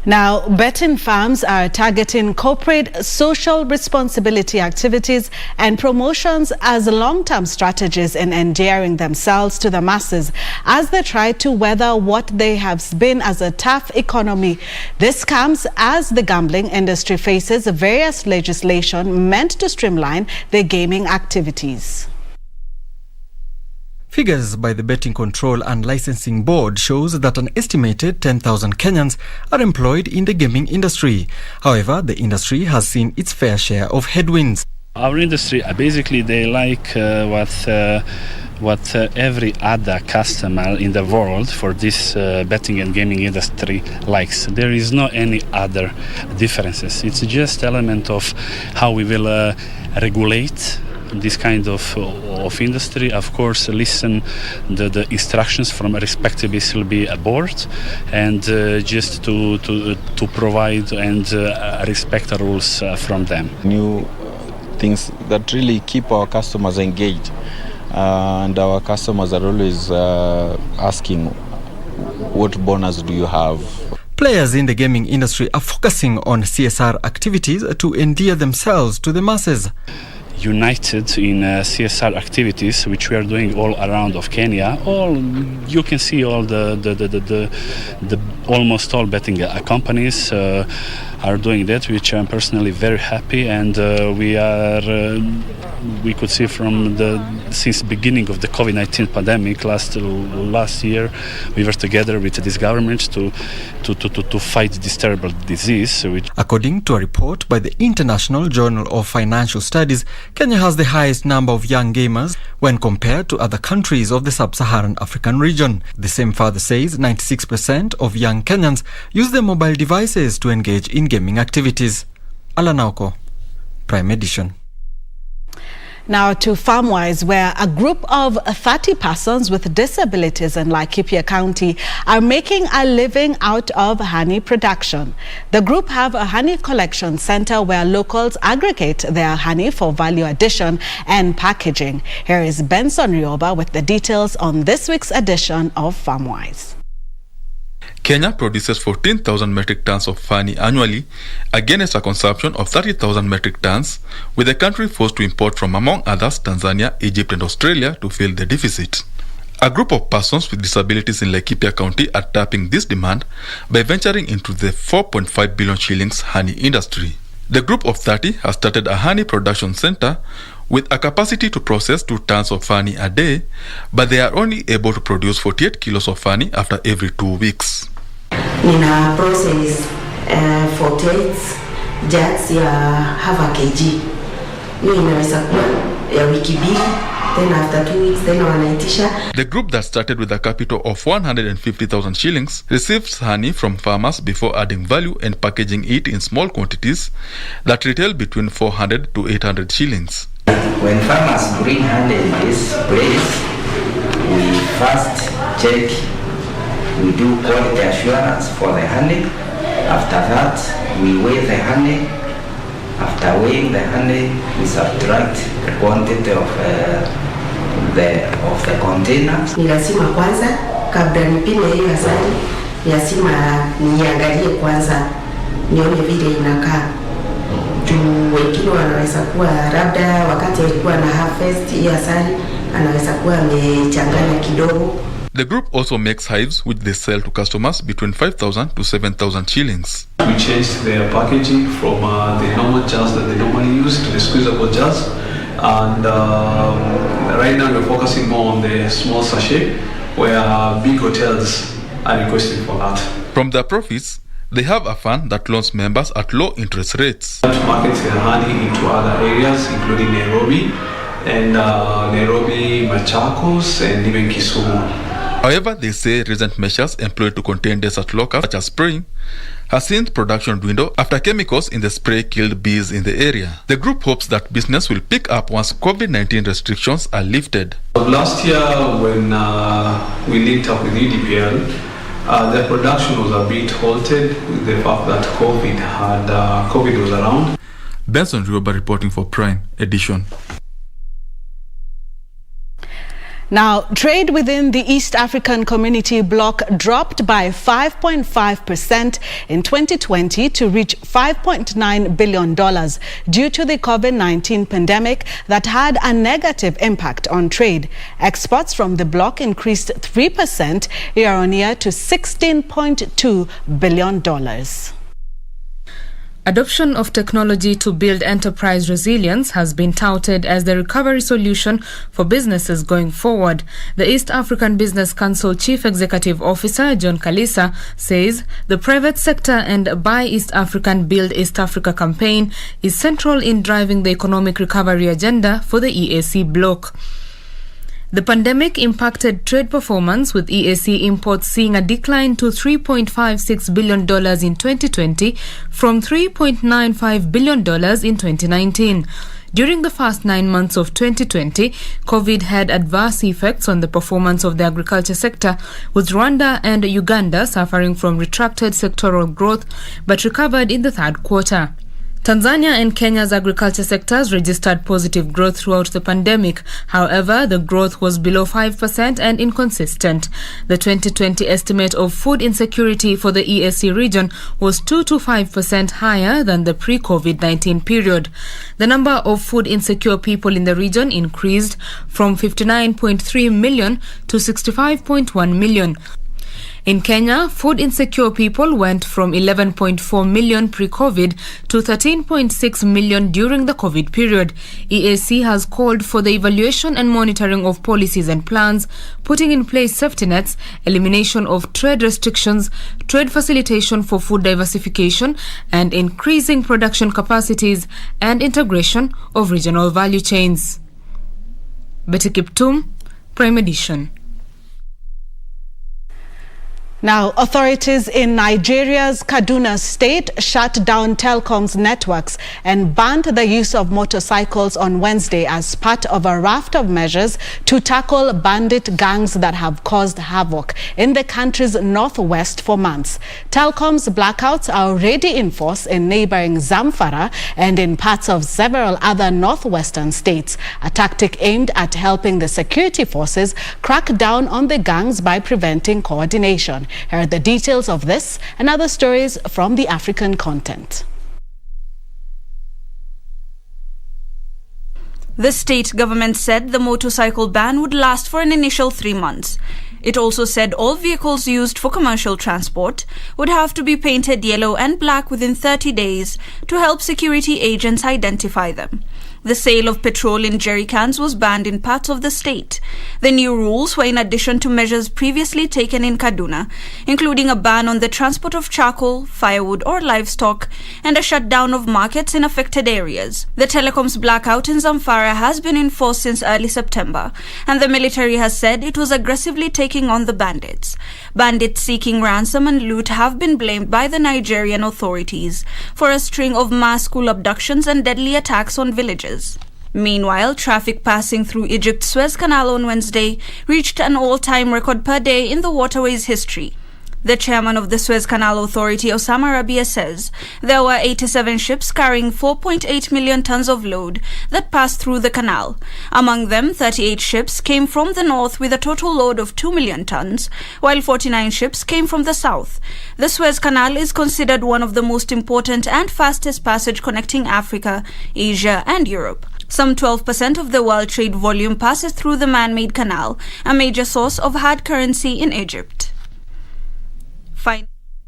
Now, betting firms are targeting corporate social responsibility activities and promotions as long-term strategies in endearing themselves to the masses as they try to weather what they have been as a tough economy. This comes as the gambling industry faces various legislation meant to streamline their gaming activities. Figures by the Betting Control and Licensing Board shows that an estimated 10,000 Kenyans are employed in the gaming industry. However, the industry has seen its fair share of headwinds. Our industry, basically, they like what every other customer in the world for this betting and gaming industry likes. There is no any other differences. It's just element of how we will regulate this kind of industry. Of course, listen the instructions from a respective SLB board, and just to provide and respect the rules from them. New things that really keep our customers engaged, and our customers are always asking, what bonus do you have? Players in the gaming industry are focusing on CSR activities to endear themselves to the masses. United in CSR activities, which we are doing all around of Kenya. You can see all the almost all betting companies are doing that, which I'm personally very happy, and we could see from since beginning of the COVID-19 pandemic last year, we were together with this government to fight this terrible disease. According to a report by the International Journal of Financial Studies, Kenya has the highest number of young gamers when compared to other countries of the sub-Saharan African region. The same further says 96% of young Kenyans use their mobile devices to engage in gaming activities. Alanauko, Prime Edition. Now to FarmWise, where a group of 30 persons with disabilities in Laikipia County are making a living out of honey production. The group have a honey collection center where locals aggregate their honey for value addition and packaging. Here is Benson Rioba with the details on this week's edition of FarmWise. Kenya produces 14,000 metric tons of honey annually, against a consumption of 30,000 metric tons, with the country forced to import from, among others, Tanzania, Egypt and Australia to fill the deficit. A group of persons with disabilities in Laikipia County are tapping this demand by venturing into the 4.5 billion shillings honey industry. The group of 30 has started a honey production center with a capacity to process 2 tons of honey a day, but they are only able to produce 48 kilos of honey after every 2 weeks. Nina process 48 jugs ya half a kg. Hiyo inaweza kuwa ya wiki mbili, then after 2 weeks then wanaitisha. The group that started with a capital of 150,000 shillings receives honey from farmers before adding value and packaging it in small quantities that retail between 400 to 800 shillings. When farmers bring honey in this place, we first check, we do quality assurance for the honey. After that, we weigh the honey. After weighing the honey, we subtract the quantity of the container. Ni lazima kwanza, kabla nipime hiyo asali, lazima niangalie kwanza, nione vile inakaa. Wengine wanaweza kuwa labda wakati alikuwa na harvest hiyo asali, anaweza kuwa amechanganya kidogo. The group also makes hives which they sell to customers between 5,000 to 7,000 shillings. We changed their packaging from the normal jars that they normally use to the squeezable jars, and right now we're focusing more on the small sachet where big hotels are requesting for that. From their profits, they have a fund that loans members at low interest rates. To market the honey into other areas including Nairobi, Machakos and even Kisumu. However, they say recent measures employed to contain desert locusts, such as spraying, has seen production dwindle after chemicals in the spray killed bees in the area. The group hopes that business will pick up once COVID-19 restrictions are lifted. Last year, when we linked up with UDPL, the production was a bit halted with the fact that COVID was around. Benson Rioba reporting for Prime Edition. Now, trade within the East African Community bloc dropped by 5.5% in 2020 to reach $5.9 billion due to the COVID-19 pandemic that had a negative impact on trade. Exports from the bloc increased 3% year-on-year to $16.2 billion. Adoption of technology to build enterprise resilience has been touted as the recovery solution for businesses going forward. The East African Business Council Chief Executive Officer, John Kalisa, says the private sector and Buy East African Build East Africa campaign is central in driving the economic recovery agenda for the EAC bloc. The pandemic impacted trade performance, with EAC imports seeing a decline to $3.56 billion in 2020 from $3.95 billion in 2019. During the first 9 months of 2020, COVID had adverse effects on the performance of the agriculture sector, with Rwanda and Uganda suffering from retracted sectoral growth but recovered in the third quarter. Tanzania and Kenya's agriculture sectors registered positive growth throughout the pandemic. However, the growth was below 5% and inconsistent. The 2020 estimate of food insecurity for the EAC region was 2 to 5% higher than the pre-COVID-19 period. The number of food insecure people in the region increased from 59.3 million to 65.1 million. In Kenya, food insecure people went from 11.4 million pre-COVID to 13.6 million during the COVID period. EAC has called for the evaluation and monitoring of policies and plans, putting in place safety nets, elimination of trade restrictions, trade facilitation for food diversification, and increasing production capacities and integration of regional value chains. Betty Kiptum, Prime Edition. Now, authorities in Nigeria's Kaduna state shut down telecoms networks and banned the use of motorcycles on Wednesday as part of a raft of measures to tackle bandit gangs that have caused havoc in the country's northwest for months. Telecoms blackouts are already in force in neighboring Zamfara and in parts of several other northwestern states, a tactic aimed at helping the security forces crack down on the gangs by preventing coordination. Here are the details of this and other stories from the African continent. The state government said the motorcycle ban would last for an initial 3 months. It also said all vehicles used for commercial transport would have to be painted yellow and black within 30 days to help security agents identify them. The sale of petrol in jerry cans was banned in parts of the state. The new rules were in addition to measures previously taken in Kaduna, including a ban on the transport of charcoal, firewood or livestock, and a shutdown of markets in affected areas. The telecoms blackout in Zamfara has been in force since early September, and the military has said it was aggressively taking on the bandits. Bandits seeking ransom and loot have been blamed by the Nigerian authorities for a string of mass school abductions and deadly attacks on villages. Meanwhile, traffic passing through Egypt's Suez Canal on Wednesday reached an all-time record per day in the waterway's history. The chairman of the Suez Canal Authority, Osama Rabia, says there were 87 ships carrying 4.8 million tons of load that passed through the canal. Among them, 38 ships came from the north with a total load of 2 million tons, while 49 ships came from the south. The Suez Canal is considered one of the most important and fastest passage connecting Africa, Asia and Europe. Some 12% of the world trade volume passes through the man-made canal, a major source of hard currency in Egypt.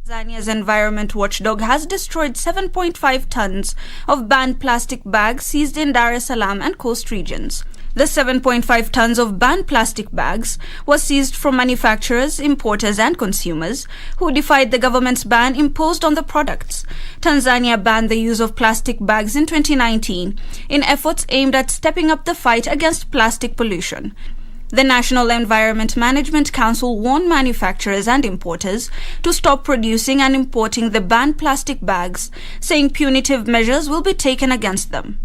Tanzania's environment watchdog has destroyed 7.5 tons of banned plastic bags seized in Dar es Salaam and coast regions. The 7.5 tons of banned plastic bags was seized from manufacturers, importers and consumers who defied the government's ban imposed on the products. Tanzania banned the use of plastic bags in 2019 in efforts aimed at stepping up the fight against plastic pollution. The National Environment Management Council warned manufacturers and importers to stop producing and importing the banned plastic bags, saying punitive measures will be taken against them.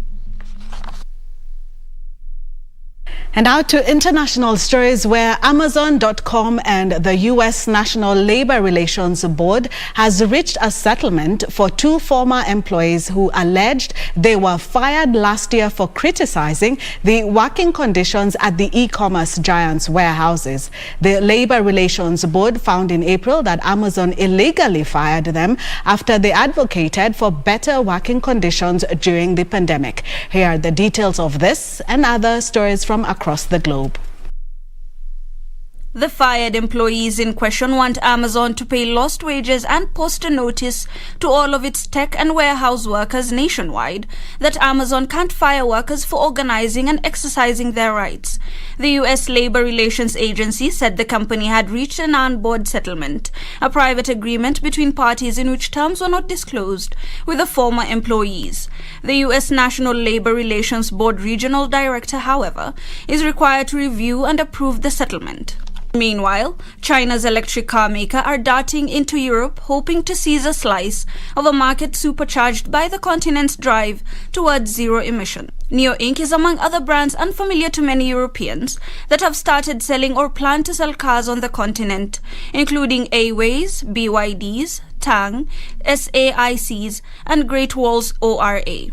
And now to international stories, where Amazon.com and the U.S. National Labor Relations Board has reached a settlement for two former employees who alleged they were fired last year for criticizing the working conditions at the e-commerce giant's warehouses. The Labor Relations Board found in April that Amazon illegally fired them after they advocated for better working conditions during the pandemic. Here are the details of this and other stories from across the globe. The fired employees in question want Amazon to pay lost wages and post a notice to all of its tech and warehouse workers nationwide that Amazon can't fire workers for organizing and exercising their rights. The U.S. Labor Relations Agency said the company had reached an on-board settlement, a private agreement between parties in which terms were not disclosed, with the former employees. The U.S. National Labor Relations Board Regional Director, however, is required to review and approve the settlement. Meanwhile, China's electric car maker are darting into Europe, hoping to seize a slice of a market supercharged by the continent's drive towards zero emission. NIO Inc. is among other brands unfamiliar to many Europeans that have started selling or plan to sell cars on the continent, including Aways, BYDs, Tang, SAICs, and Great Wall's ORA.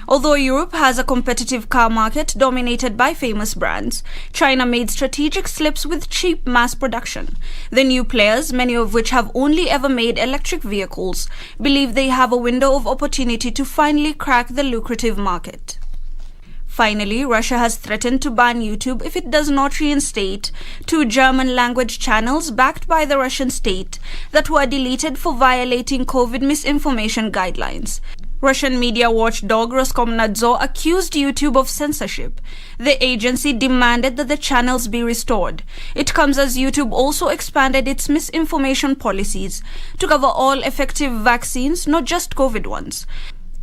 Although Europe has a competitive car market dominated by famous brands, China made strategic slips with cheap mass production. The new players, many of which have only ever made electric vehicles, believe they have a window of opportunity to finally crack the lucrative market. Finally, Russia has threatened to ban YouTube if it does not reinstate two German-language channels backed by the Russian state that were deleted for violating COVID misinformation guidelines. Russian media watchdog Roskomnadzor accused YouTube of censorship. The agency demanded that the channels be restored. It comes as YouTube also expanded its misinformation policies to cover all effective vaccines, not just COVID ones.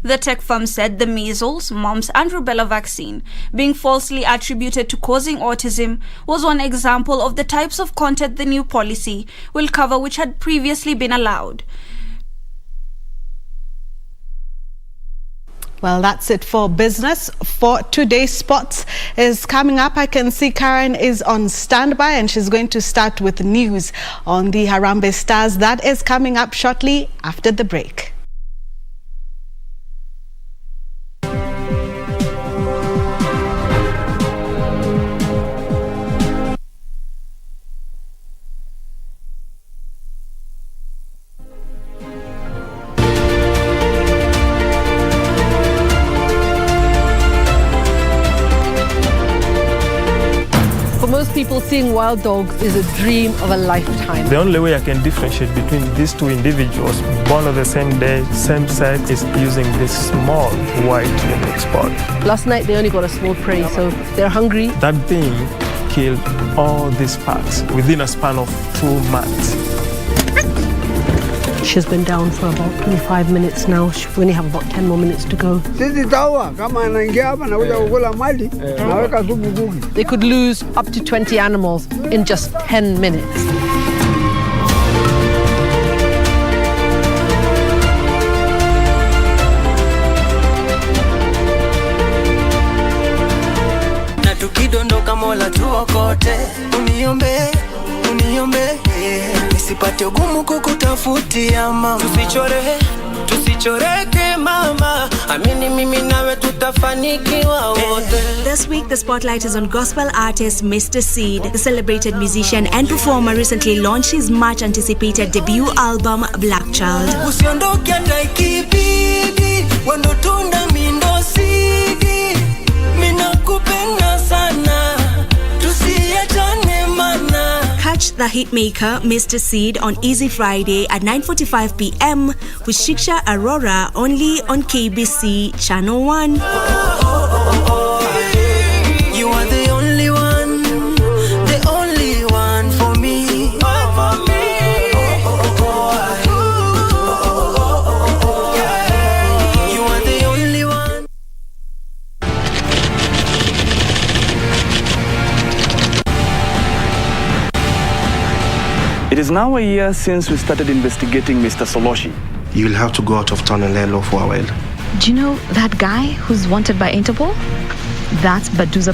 The tech firm said the measles, mumps and rubella vaccine, being falsely attributed to causing autism, was one example of the types of content the new policy will cover which had previously been allowed. Well, that's it for business. For today's sports is coming up. I can see Karen is on standby and she's going to start with news on the Harambee Stars. That is coming up shortly after the break. People, seeing wild dogs is a dream of a lifetime. The only way I can differentiate between these two individuals born on the same day, same sex, is using this small white index spot. Last night they only got a small prey, so they're hungry. That thing killed all these packs within a span of 2 months. She's been down for about 25 minutes now. We only have about 10 more minutes to go. They could lose up to 20 animals in just 10 minutes. Nisipate ugumu kukutafutia mama, tusichoreke mama, amini mimi nawe tutafanikiwa wote. This week the spotlight is on gospel artist Mr. Seed. The celebrated musician and performer recently launched his much anticipated debut album Black Child. Usiondoke hata ikibidi, wando tunda mindo sidi, minakupenda sana, tusiachane mana. Catch the hitmaker Mr. Seed on Easy Friday at 9:45 p.m. with Shiksha Aurora only on KBC Channel 1. You are the only one for me. You are the only one. It is now a year since we started investigating Mr. Soloshi. You'll have to go out of town and lay low for a while. Do you know that guy who's wanted by Interpol? That's Baduza.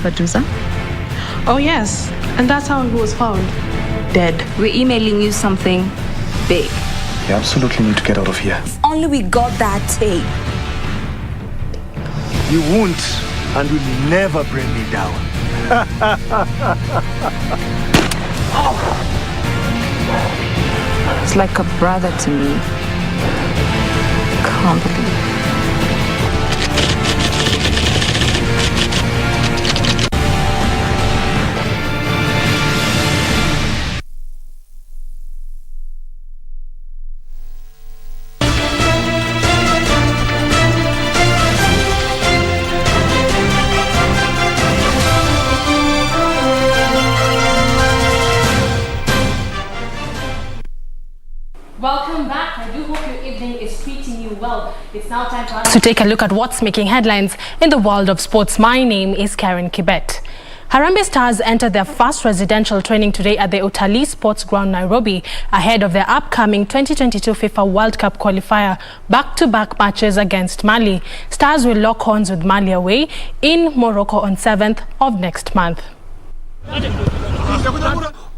Oh yes, and that's how he was found. Dead. We're emailing you something big. You absolutely need to get out of here. If only we got that tape. You won't and will never bring me down. It's like a brother to me. Can't believe it. Welcome back. I do hope your evening is treating you well. It's now time for us to take a look at what's making headlines in the world of sports. My name is Karen Kibet. Harambee Stars entered their first residential training today at the Utalii Sports Ground, Nairobi, ahead of their upcoming 2022 FIFA World Cup qualifier back-to-back matches against Mali. Stars will lock horns with Mali away in Morocco on 7th of next month.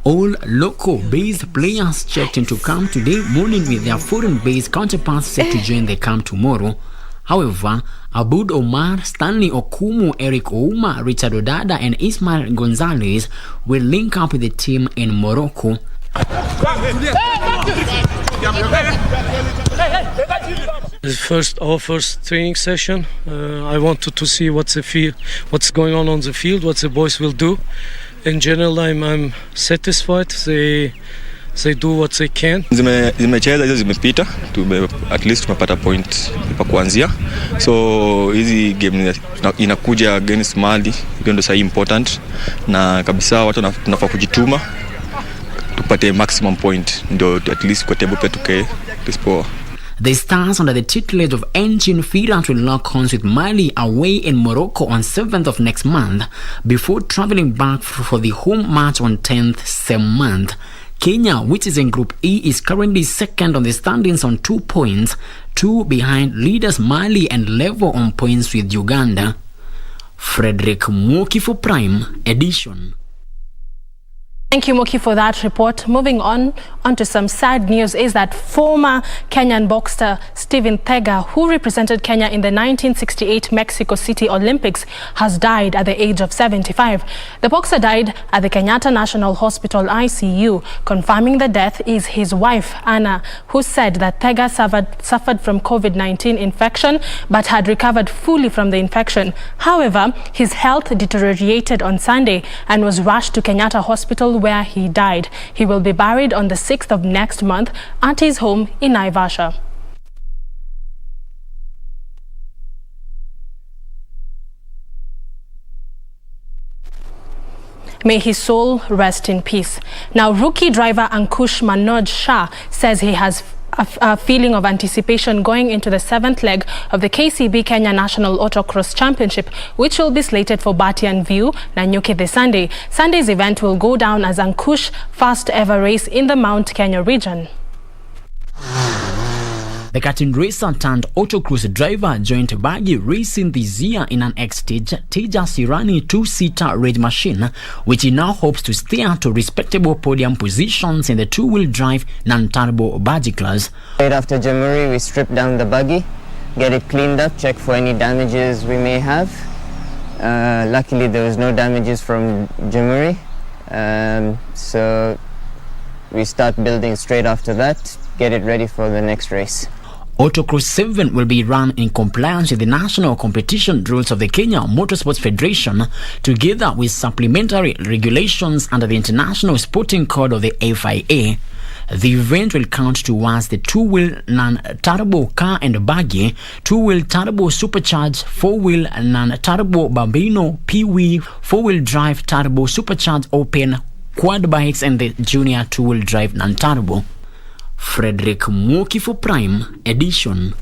All local-based players checked into camp today morning with their foreign-based counterparts set to join the camp tomorrow. However, Abud Omar, Stanley Okumu, Eric Ouma, Richard Odada and Ismail Gonzalez will link up with the team in Morocco. Our first training session. I wanted to see what's going on the field, what the boys will do. In general, I'm satisfied. They do what they can. Zimecheza hizo zimepita, at least tumepata point pa kuanzia. So hizi game inakuja against Mali, hiyo ndio sahi important, na kabisa watu tunafaa kujituma tupate maximum point, ndio at least kwa table tukae dispo. The Stars under the tutelage of Engine Firat will lock horns with Mali away in Morocco on 7th of next month before traveling back for the home match on 10th same month. Kenya, which is in Group E, is currently second on the standings on 2 points, 2 behind leaders Mali and level on points with Uganda. Frederick Mwoki for Prime Edition. Thank you, Moki, for that report. Moving on to some sad news is that former Kenyan boxer Stephen Thega, who represented Kenya in the 1968 Mexico City Olympics, has died at the age of 75. The boxer died at the Kenyatta National Hospital ICU. Confirming the death is his wife, Anna, who said that Thega suffered from COVID-19 infection but had recovered fully from the infection. However, his health deteriorated on Sunday and was rushed to Kenyatta Hospital, where he died. He will be buried on the 6th of next month at his home in Naivasha. May his soul rest in peace. Now, rookie driver Ankush Manoj Shah says he has a feeling of anticipation going into the 7th leg of the KCB Kenya National Autocross Championship, which will be slated for Batian View, Nanyuki this Sunday. Sunday's event will go down as Ankush's first ever race in the Mount Kenya region. The karting racer turned autocross driver joined Bagi racing this year in an Teja Sirani 2-seater race machine, which he now hopes to steer to respectable podium positions in the 2-wheel drive non-turbo Bagi class. Right after January, we strip down the buggy, get it cleaned up, check for any damages we may have. Luckily, there was no damages from January, so we start building straight after that, get it ready for the next race. Autocross 7 will be run in compliance with the national competition rules of the Kenya Motorsports Federation, together with supplementary regulations under the International Sporting Code of the FIA. The event will count towards the 2-wheel non-turbo car and buggy, 2-wheel turbo supercharged, 4-wheel non-turbo Bambino, Pee-wee, 4-wheel drive turbo supercharged open, quad bikes and the junior 2-wheel drive non-turbo. Frederick Mwoki for Prime Edition.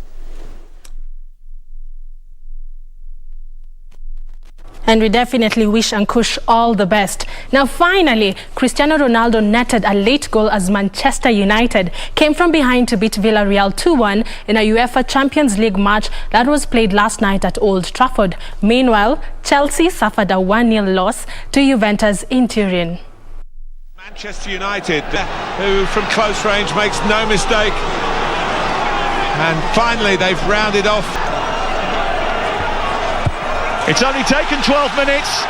And we definitely wish Ankush all the best. Now finally, Cristiano Ronaldo netted a late goal as Manchester United came from behind to beat Villarreal 2-1 in a UEFA Champions League match that was played last night at Old Trafford. Meanwhile, Chelsea suffered a 1-0 loss to Juventus in Turin. Manchester United, who from close range makes no mistake. And finally they've rounded off. It's only taken 12 minutes.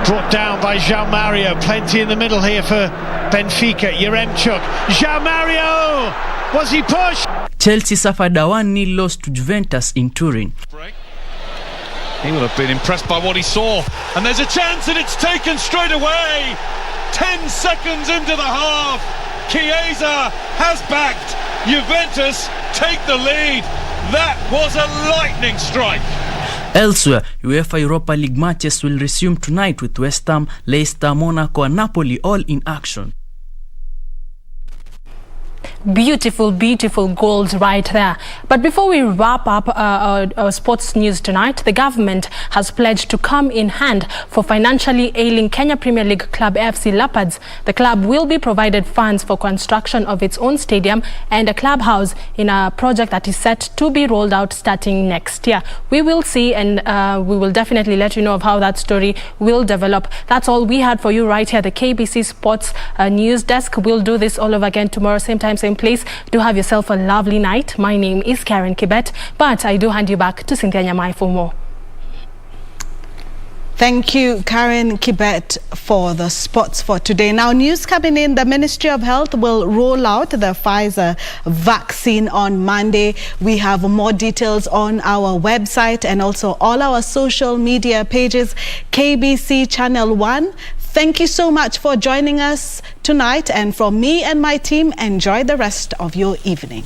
Brought down by João Mario. Plenty in the middle here for Benfica. Yaremchuk. João Mario! Was he pushed? Chelsea suffered a 1-0 loss to Juventus in Turin. He will have been impressed by what he saw. And there's a chance and it's taken straight away. 10 seconds into the half. Chiesa has backed. Juventus take the lead. That was a lightning strike. Elsewhere, UEFA Europa League matches will resume tonight with West Ham, Leicester, Monaco and Napoli all in action. Beautiful, beautiful goals right there. But before we wrap up our sports news tonight, the government has pledged to come in hand for financially ailing Kenya Premier League club AFC Leopards. The club will be provided funds for construction of its own stadium and a clubhouse in a project that is set to be rolled out starting next year. We will see, and we will definitely let you know of how that story will develop. That's all we had for you right here, the KBC Sports News Desk. We'll do this all over again tomorrow, same time, same place. Do have yourself a lovely night. My name is Karen Kibet, but I do hand you back to Cynthia Nyamai for more. Thank you, Karen Kibet, for the sports for today. Now, news coming in, the Ministry of Health will roll out the Pfizer vaccine on Monday. We have more details on our website and also all our social media pages, KBC Channel 1. Thank you so much for joining us tonight, and from me and my team, enjoy the rest of your evening.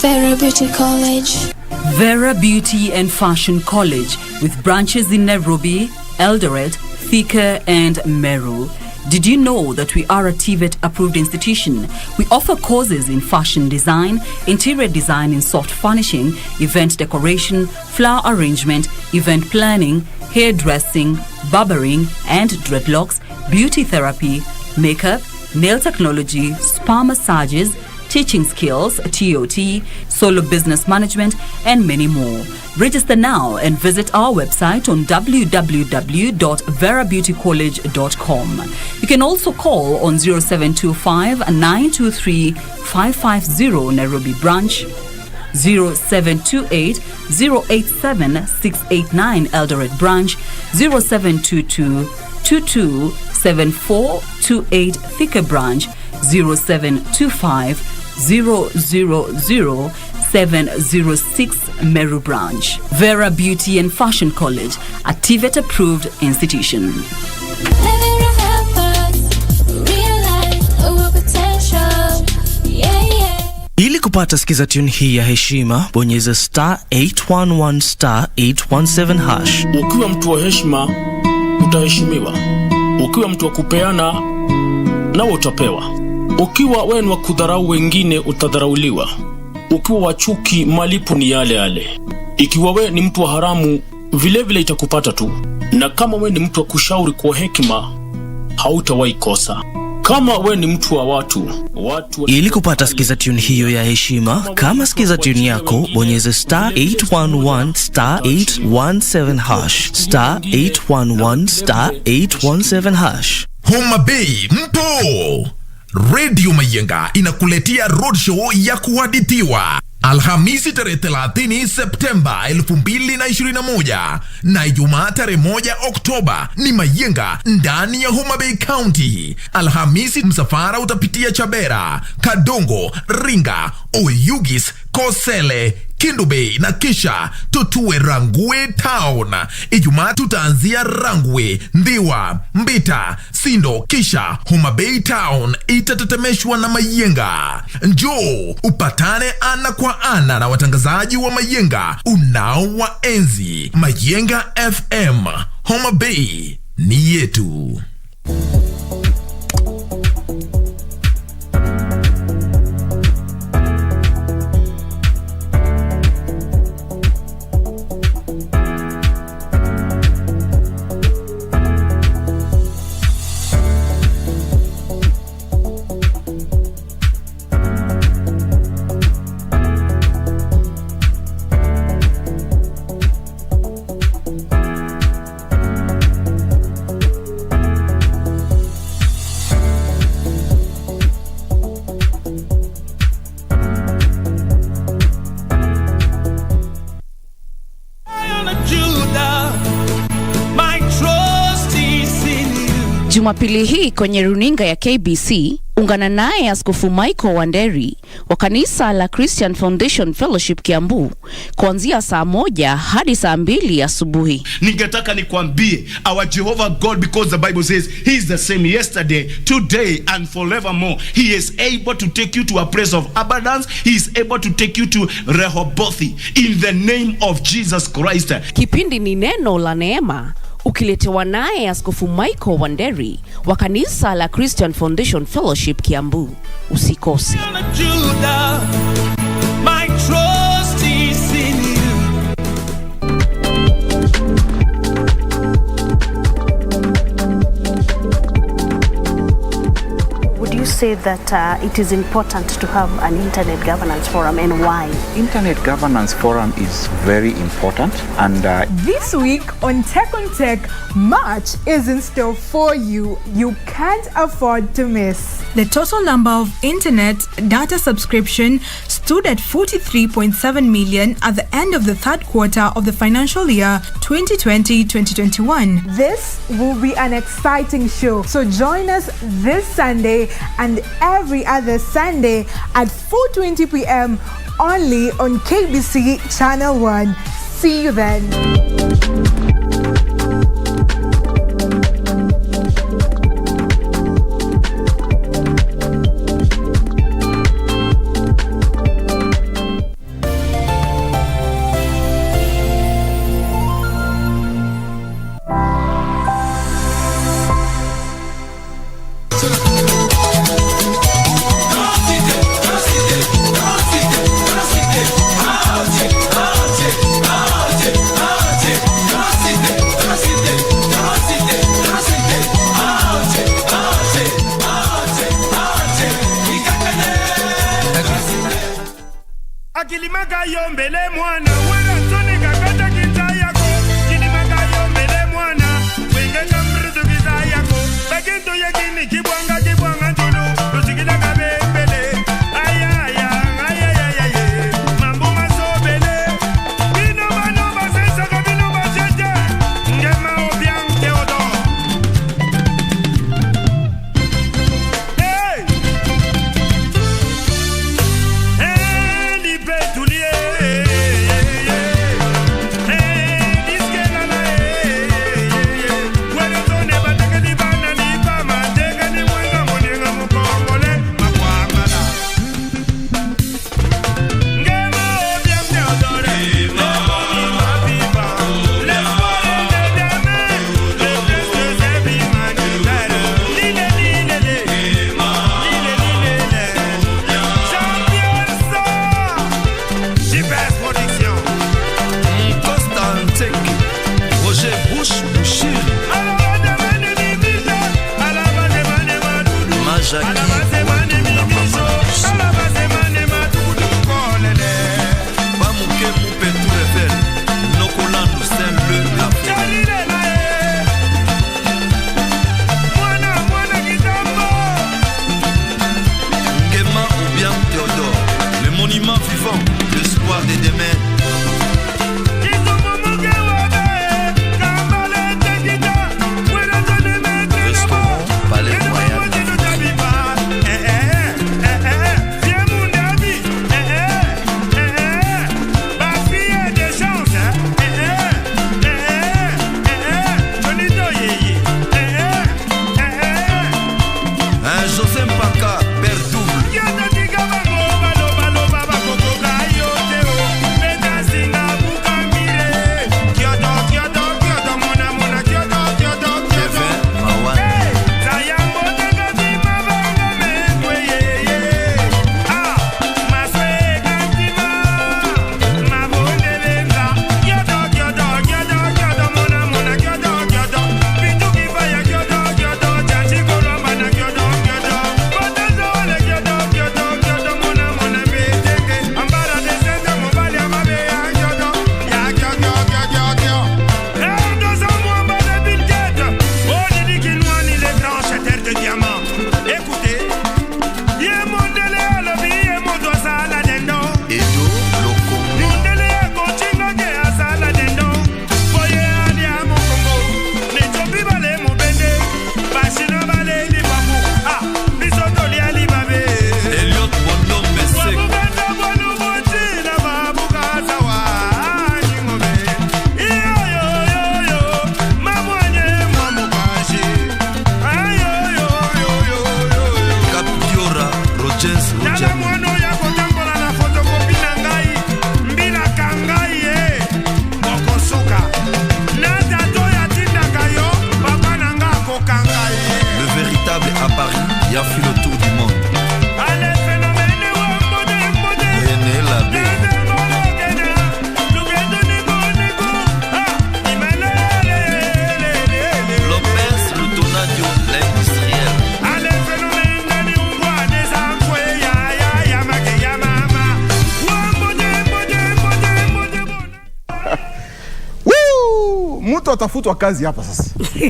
Vera Beauty College. Vera Beauty and Fashion College, with branches in Nairobi, Eldoret, Thika and Meru. Did you know that we are a TVET approved institution? We offer courses in fashion design, interior design in soft furnishing, event decoration, flower arrangement, event planning, hairdressing, barbering and dreadlocks, beauty therapy, makeup, nail technology, spa massages, teaching skills, TOT, solo business management, and many more. Register now and visit our website on www.verabeautycollege.com. You can also call on 0725-923-550 Nairobi branch, 0728-087-689 Eldoret branch, 0722-227428 Thika branch, 0725-000-706 Meru branch. Vera Beauty and Fashion College, a TVET approved institution. Ili kupata skiza tune hii ya heshima, bonyeza *811 *817 hash. Ukiwa mtu wa heshima, utaheshimiwa. Ukiwa mtu wa kupeana, nawe utapewa. Ukiwa wewe ni wa kudharau wengine, utadharauliwa. Ukiwa wa chuki, malipo ni yale yale. Ikiwa wewe ni mtu wa haramu, vile vile itakupata tu. Na kama wewe ni mtu wa kushauri kwa hekima, hautawahi kosa. Kama wewe ni mtu wa watu. Ili kupata skiza tune hiyo ya heshima, kama skiza tune yako, bonyeza *811 *817 hash, *811 *817 hash. Homa Bay mpo! Radio Mayenga inakuletea roadshow ya kuhadithiwa. Alhamisi tarehe 30 Septemba 2021 na Ijumaa tarehe 1 Oktoba ni Mayenga ndani ya Homa Bay County. Alhamisi msafara utapitia Chabera, Kadongo, Ringa, Oyugis, Kosele, Kindu Bay na kisha tutue Rangwe Town. Ijumaa tutaanzia Rangwe, Ndiwa, Mbita, Sindo kisha Homa Bay Town itatetemeshwa na Mayenga. Njoo upatane ana kwa ana na watangazaji wa Mayenga unaowaenzi. Mayenga FM, Homa Bay ni yetu. Jumapili hii kwenye runinga ya KBC, ungana naye Askofu Michael Wanderi wa kanisa la Christian Foundation Fellowship Kiambu kuanzia saa 1 hadi saa 2 asubuhi. Ningetaka nikwambie, our Jehovah God, because the Bible says he is the same yesterday, today and forevermore. He is able to take you to a place of abundance. He is able to take you to Rehoboth in the name of Jesus Christ. Kipindi ni neno la neema, ukiletewa naye Askofu Michael Wanderi wa kanisa la Christian Foundation Fellowship Kiambu. Usikose. My trust is in you. Would you say that it is important to have an internet governance forum, and why? Internet governance forum is very important, and this week on Tech on Tech, much is in store for you. You can't afford to miss. The total number of internet data subscription stood at 43.7 million at the end of the third quarter of the financial year 2020-2021. This will be an exciting show, so join us this Sunday and every other Sunday at 4:20 p.m. only on KBC Channel 1. See you then. Akilimaga yombele mwana wera nsone kakata kinta yako. Kilimaga yombele mwana wenge kamritu kiza yako. Bakintu yekini kibwanga ntulu lusikila kabembele. Ayaya mambo masobele. Bino bano basesa kabino basete. Ngema obiang teodo. Hey! When it's on never take any ban and Jazz Tala mwano ya kotambola na fotokopi na ngai mbila kangai mokosuka natato ya tindaka yo papa na nga kokangai. Le véritable à Paris, il a fait le tour du monde. Allez phénomène wa mbode mbode René Labé. Lopez, le Donadio, l'industriel. Allez phénomène nani ungwa neza kwe ya make ya mama wa mbode mbode mbode mbode. Woo! Mtu atafutwa kazi hapa sasa.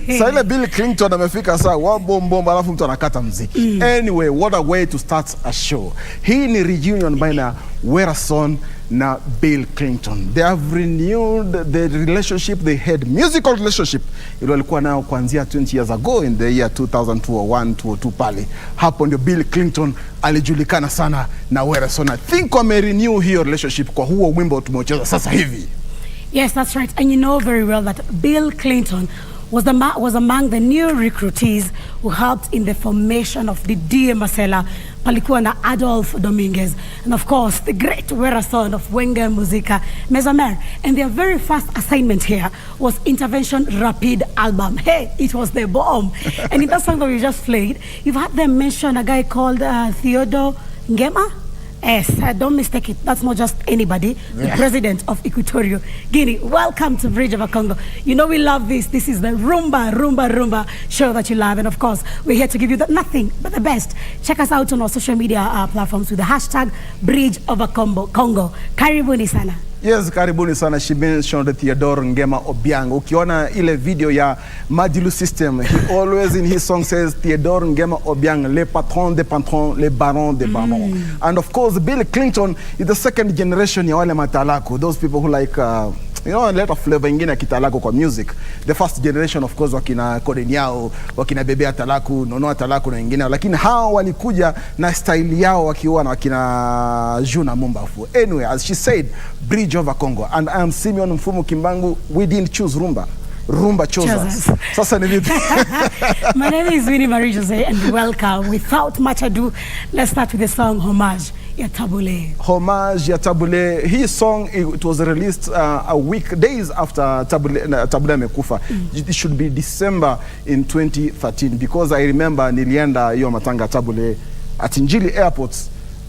Sasa ile Bill Clinton amefika saa wabomba alafu mtu anakata muziki. Anyway, what a way to start a show. Hii ni reunion baina Werason na Bill Clinton. They have renewed the relationship they had, musical relationship ile walikuwa nayo kuanzia 20 years ago in the year 2001 2002 pale. Hapo ndio Bill Clinton alijulikana sana na Werason. I think wame renew hiyo relationship kwa huo wimbo tumeucheza sasa hivi. Yes, that's right. And you know very well that Bill Clinton was among the new recruitees who helped in the formation of the DA Masela, palikuwa na Adolf Dominguez, and of course the great Werason of Wenge Muzika, Mezamer. And their very first assignment here was Intervention Rapid album. Hey, it was the bomb. And in that song that we just played, you've had them mention a guy called Theodore Ngema. Yes, don't mistake it. That's not just anybody. The president of Equatorial Guinea. Welcome to Bridge of a Congo. You know we love this. This is the Rumba show that you love. And of course, we're here to give you nothing but the best. Check us out on our social media platforms with the hashtag Bridge of a Congo. Karibuni sana. Yes, karibuni sana. She mentioned Theodore Ngema Obiang. Ukiona ile video ya Madilu System, he always in his song says Theodore Ngema Obiang, le patron des patrons, le baron des barons. And of course, Bill Clinton is the second generation ya wale matalaku. Those people who like you know, a lot of flavor ingine kitalaku kwa music. The first generation of course wakina Kodeni yao, wakina Bebea Talaku, Nonoa Talaku na wengine. Lakini hao walikuja na style yao wakiwa na wakina Juna Mumbafu. Anyway, as she said, Bridge over Congo. And I am Simeon Mfumu Kimbangu. We didn't choose Rumba. Rumba chose us. Sasa ni vipi? My name is Winnie Marie Jose and welcome. Without much ado, let's start with the song Homage ya Tabule. Homage ya Tabule. His song, it was released a week, days after Tabule amekufa. It should be December in 2013 because I remember nilienda hiyo matanga Tabule at Njili Airport.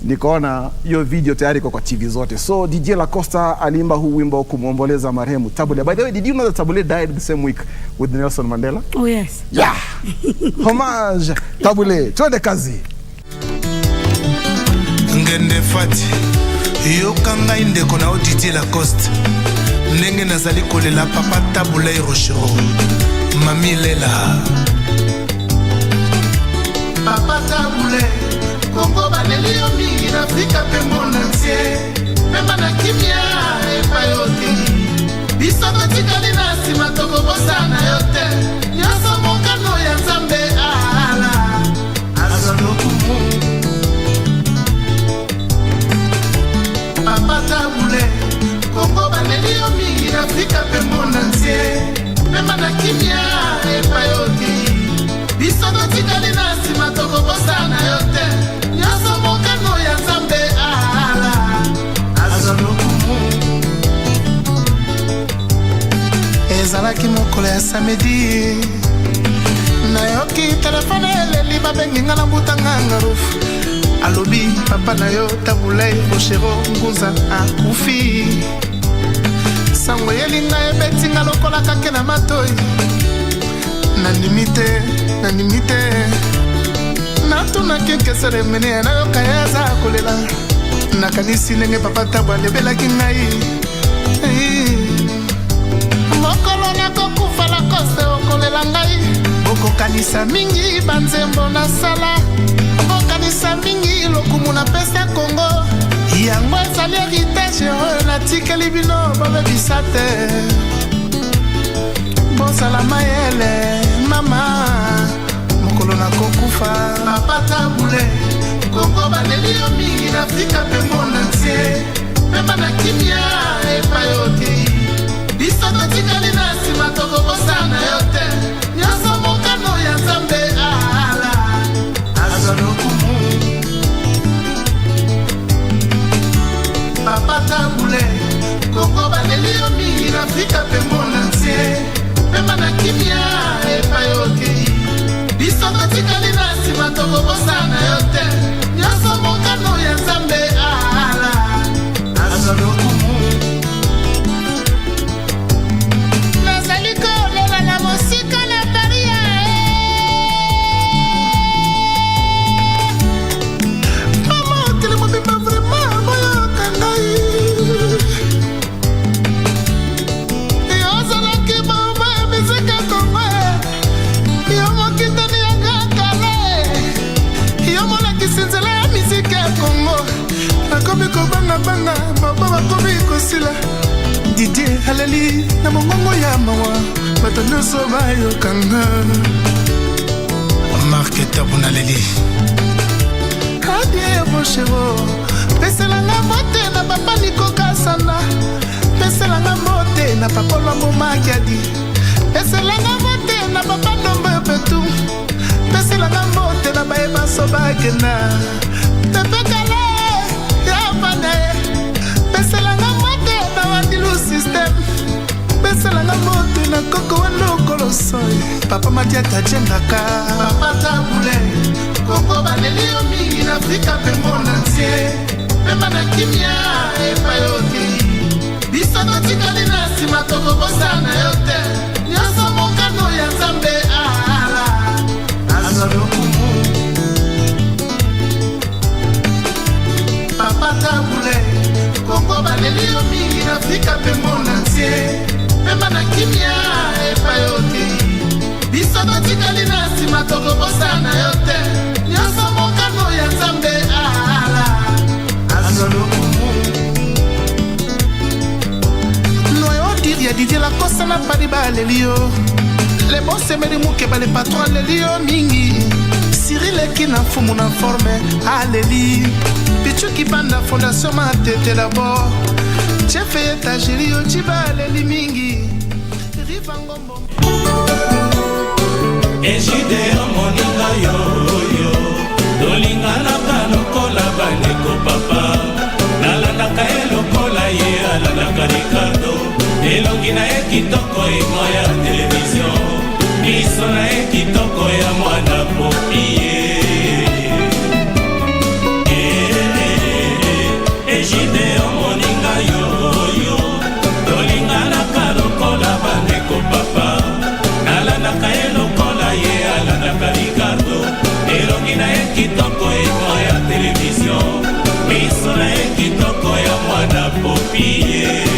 Nikaona hiyo video tayari kwa TV zote. So DJ La Costa alimba huu wimbo kumuomboleza marehemu Tabule. By the way, did you know that Tabule died the same week with Nelson Mandela? Oh yes. Yeah. Homage Tabule. Twende kazi. Ngende fati yokanga indeko na DJ La Costa ndenge nazali kolela papa Tabule Rochero mami Lela Papa Tabule Kongo baneli yo mingi na Afrika pe monde entier. Mema na kimia epayote. Biso kotikali na sima tokobosa na yote. Nyonso mokano ya Nzambe ala. Azalo kumu. Papa Tabule Kongo baneli yo mingi na Afrika pe monde entier. Mema na kimia epayote. Biso kotikali na sima tokobosa na yote. Nyonso mokano ya Nzambe ala. Azalo kumu. Ezalaki mokolo ya samedi. Nayoki telefone eleli babenginga na mbutanga ngarufu. Alobi papa na yo Tabule Rochero Ngunza akufi. Sango yelinga ebetinga lokola kake na matoi. Nanimite natuna keke seremene na yoka yaza kolela nakanisi ndenge papa Tabule belaki ngai mokolo na kokufa la kose okolela ngai okokanisa mingi banzembo na sala okokanisa mingi lokumu na pesa Kongo yango ezali heritage oyo natikeli bino babebisa te bozala mayele mama mokolo na kokufa papa Tabule Kongo baneli yo mingi na Afrika pe monde entier mema na kimia epayote biso totikali na sima tokobosa na yote nyonso mokano ya Nzambe ala azalo kumu tokobosana yo te nyonso mokano ya nzambe ala azwa lokumu nazali kolela na mosika na paria mama otele mobimba vraiment boyoka ngai yozalaki bomba ya mizika kongo yo mokitani yanga kale yo molakisi nzela ya mizika ya kongo nakomi kobangabanga baba bakomi kosila didie aleli na mongongo ya mawa bato nyonso bayokanga marke tabuna leli adie boshero peselanga mote na papa nikokasana peselanga mote na papa lwambo makiadi peselanga mote na papa ndombo petu peselanga mote na bayebaso bakena pepekale ya panaye peselanga mote na wandilu system peselanga mote na koko wanokolosoy papa matiata jengaka papa tabule koko baleli yo mingi na afrika mpe mona ntie pema na kimia epayoki biso totikali na nsima tokobosana yo te nyonso mokano ya nzambe ala azwa lokumu papa tabule kongo baleli yo mingi na afrika mpe mona ntie pema na kimia epayoki biso totikali na nsima tokobosana yo te nyonso mokano ya nzambe ala azwa lokumu ya Didier la kosa na padi balelio le bosse meri muke bale patron lelio mingi Cyril eki na fumu na forme aleli pichu ki banda fondation ma tete d'abord chef etageri yo chibaleli mingi rivangombo ejide moninga yo yo dolingana kanokola baneko papa nalandaka elokola ye alandaka Ricardo elongi na ye kitoko emo ya televizio miso na ye kitoko ya mwana popie ejide omoninga yoyo tolinganaka lokola bandeko papa nalandaka ye lokola ye alandaka Ricardo elongi na ye kitoko emo ya televizio miso na ye kitoko ya mwana popie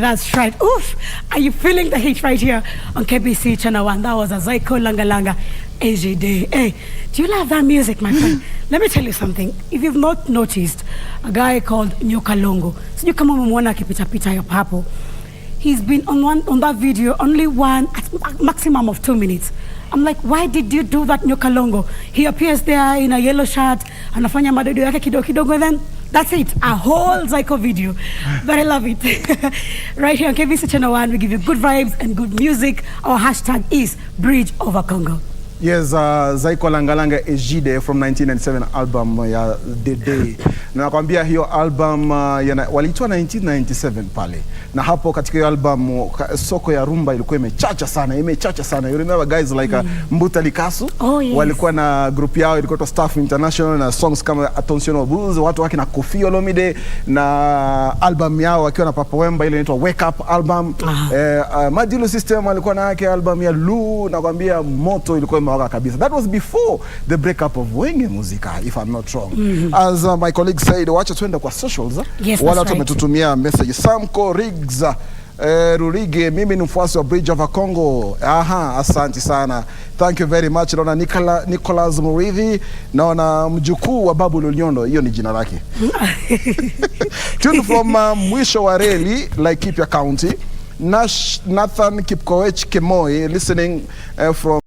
That's right. Oof. Are you feeling the heat right here on KBC Channel 1? That was a Zaiko Langa Langa AJ Day. Hey, do you love that music, my friend? Let me tell you something. If you've not noticed, a guy called Nyokalongo, so you come on mwana kipita pita your papo. He's been on that video only at maximum of 2 minutes. I'm like, why did you do that, Nyokalongo? He appears there in a yellow shirt, anafanya madodo yake kidogo, then that's it, a whole Zaiko video. But I love it. Right here on KBC Channel 1, we give you good vibes and good music. Our hashtag is Bridge Over Congo. Yes, Zaiko Langalanga Ejide from 1997 album ya The Day. Na nakwambia hiyo album walitoa 1997 pale. Na hapo katika hiyo album soko ya rumba ilikuwa imechacha sana. You remember guys like Mbuta Likasu? Oh, yes. Walikuwa na group yao ilikuwa Staff International na songs kama Attention Obuze, watu wake na Koffi Olomide na album yao wakiwa na Papa Wemba ile inaitwa Wake Up album. Madilu System walikuwa na yake album ya Lu, nakwambia moto ilikuwa imewaka kabisa. That was before the breakup of Wenge Muzika, if I'm not wrong. As my colleague said, wacha tuende kwa socials. Yes, wala watu wametutumia message. Samko Riggs Rurige, mimi ni mfuasi wa Bridge Over Congo. Asante sana. Thank you very much. Naona Nicholas Murithi, naona mjukuu wa Babu Loliondo, hiyo ni jina lake. Tune from mwisho wa reli, Laikipia County. Nathan Kipkoech Kemoi listening from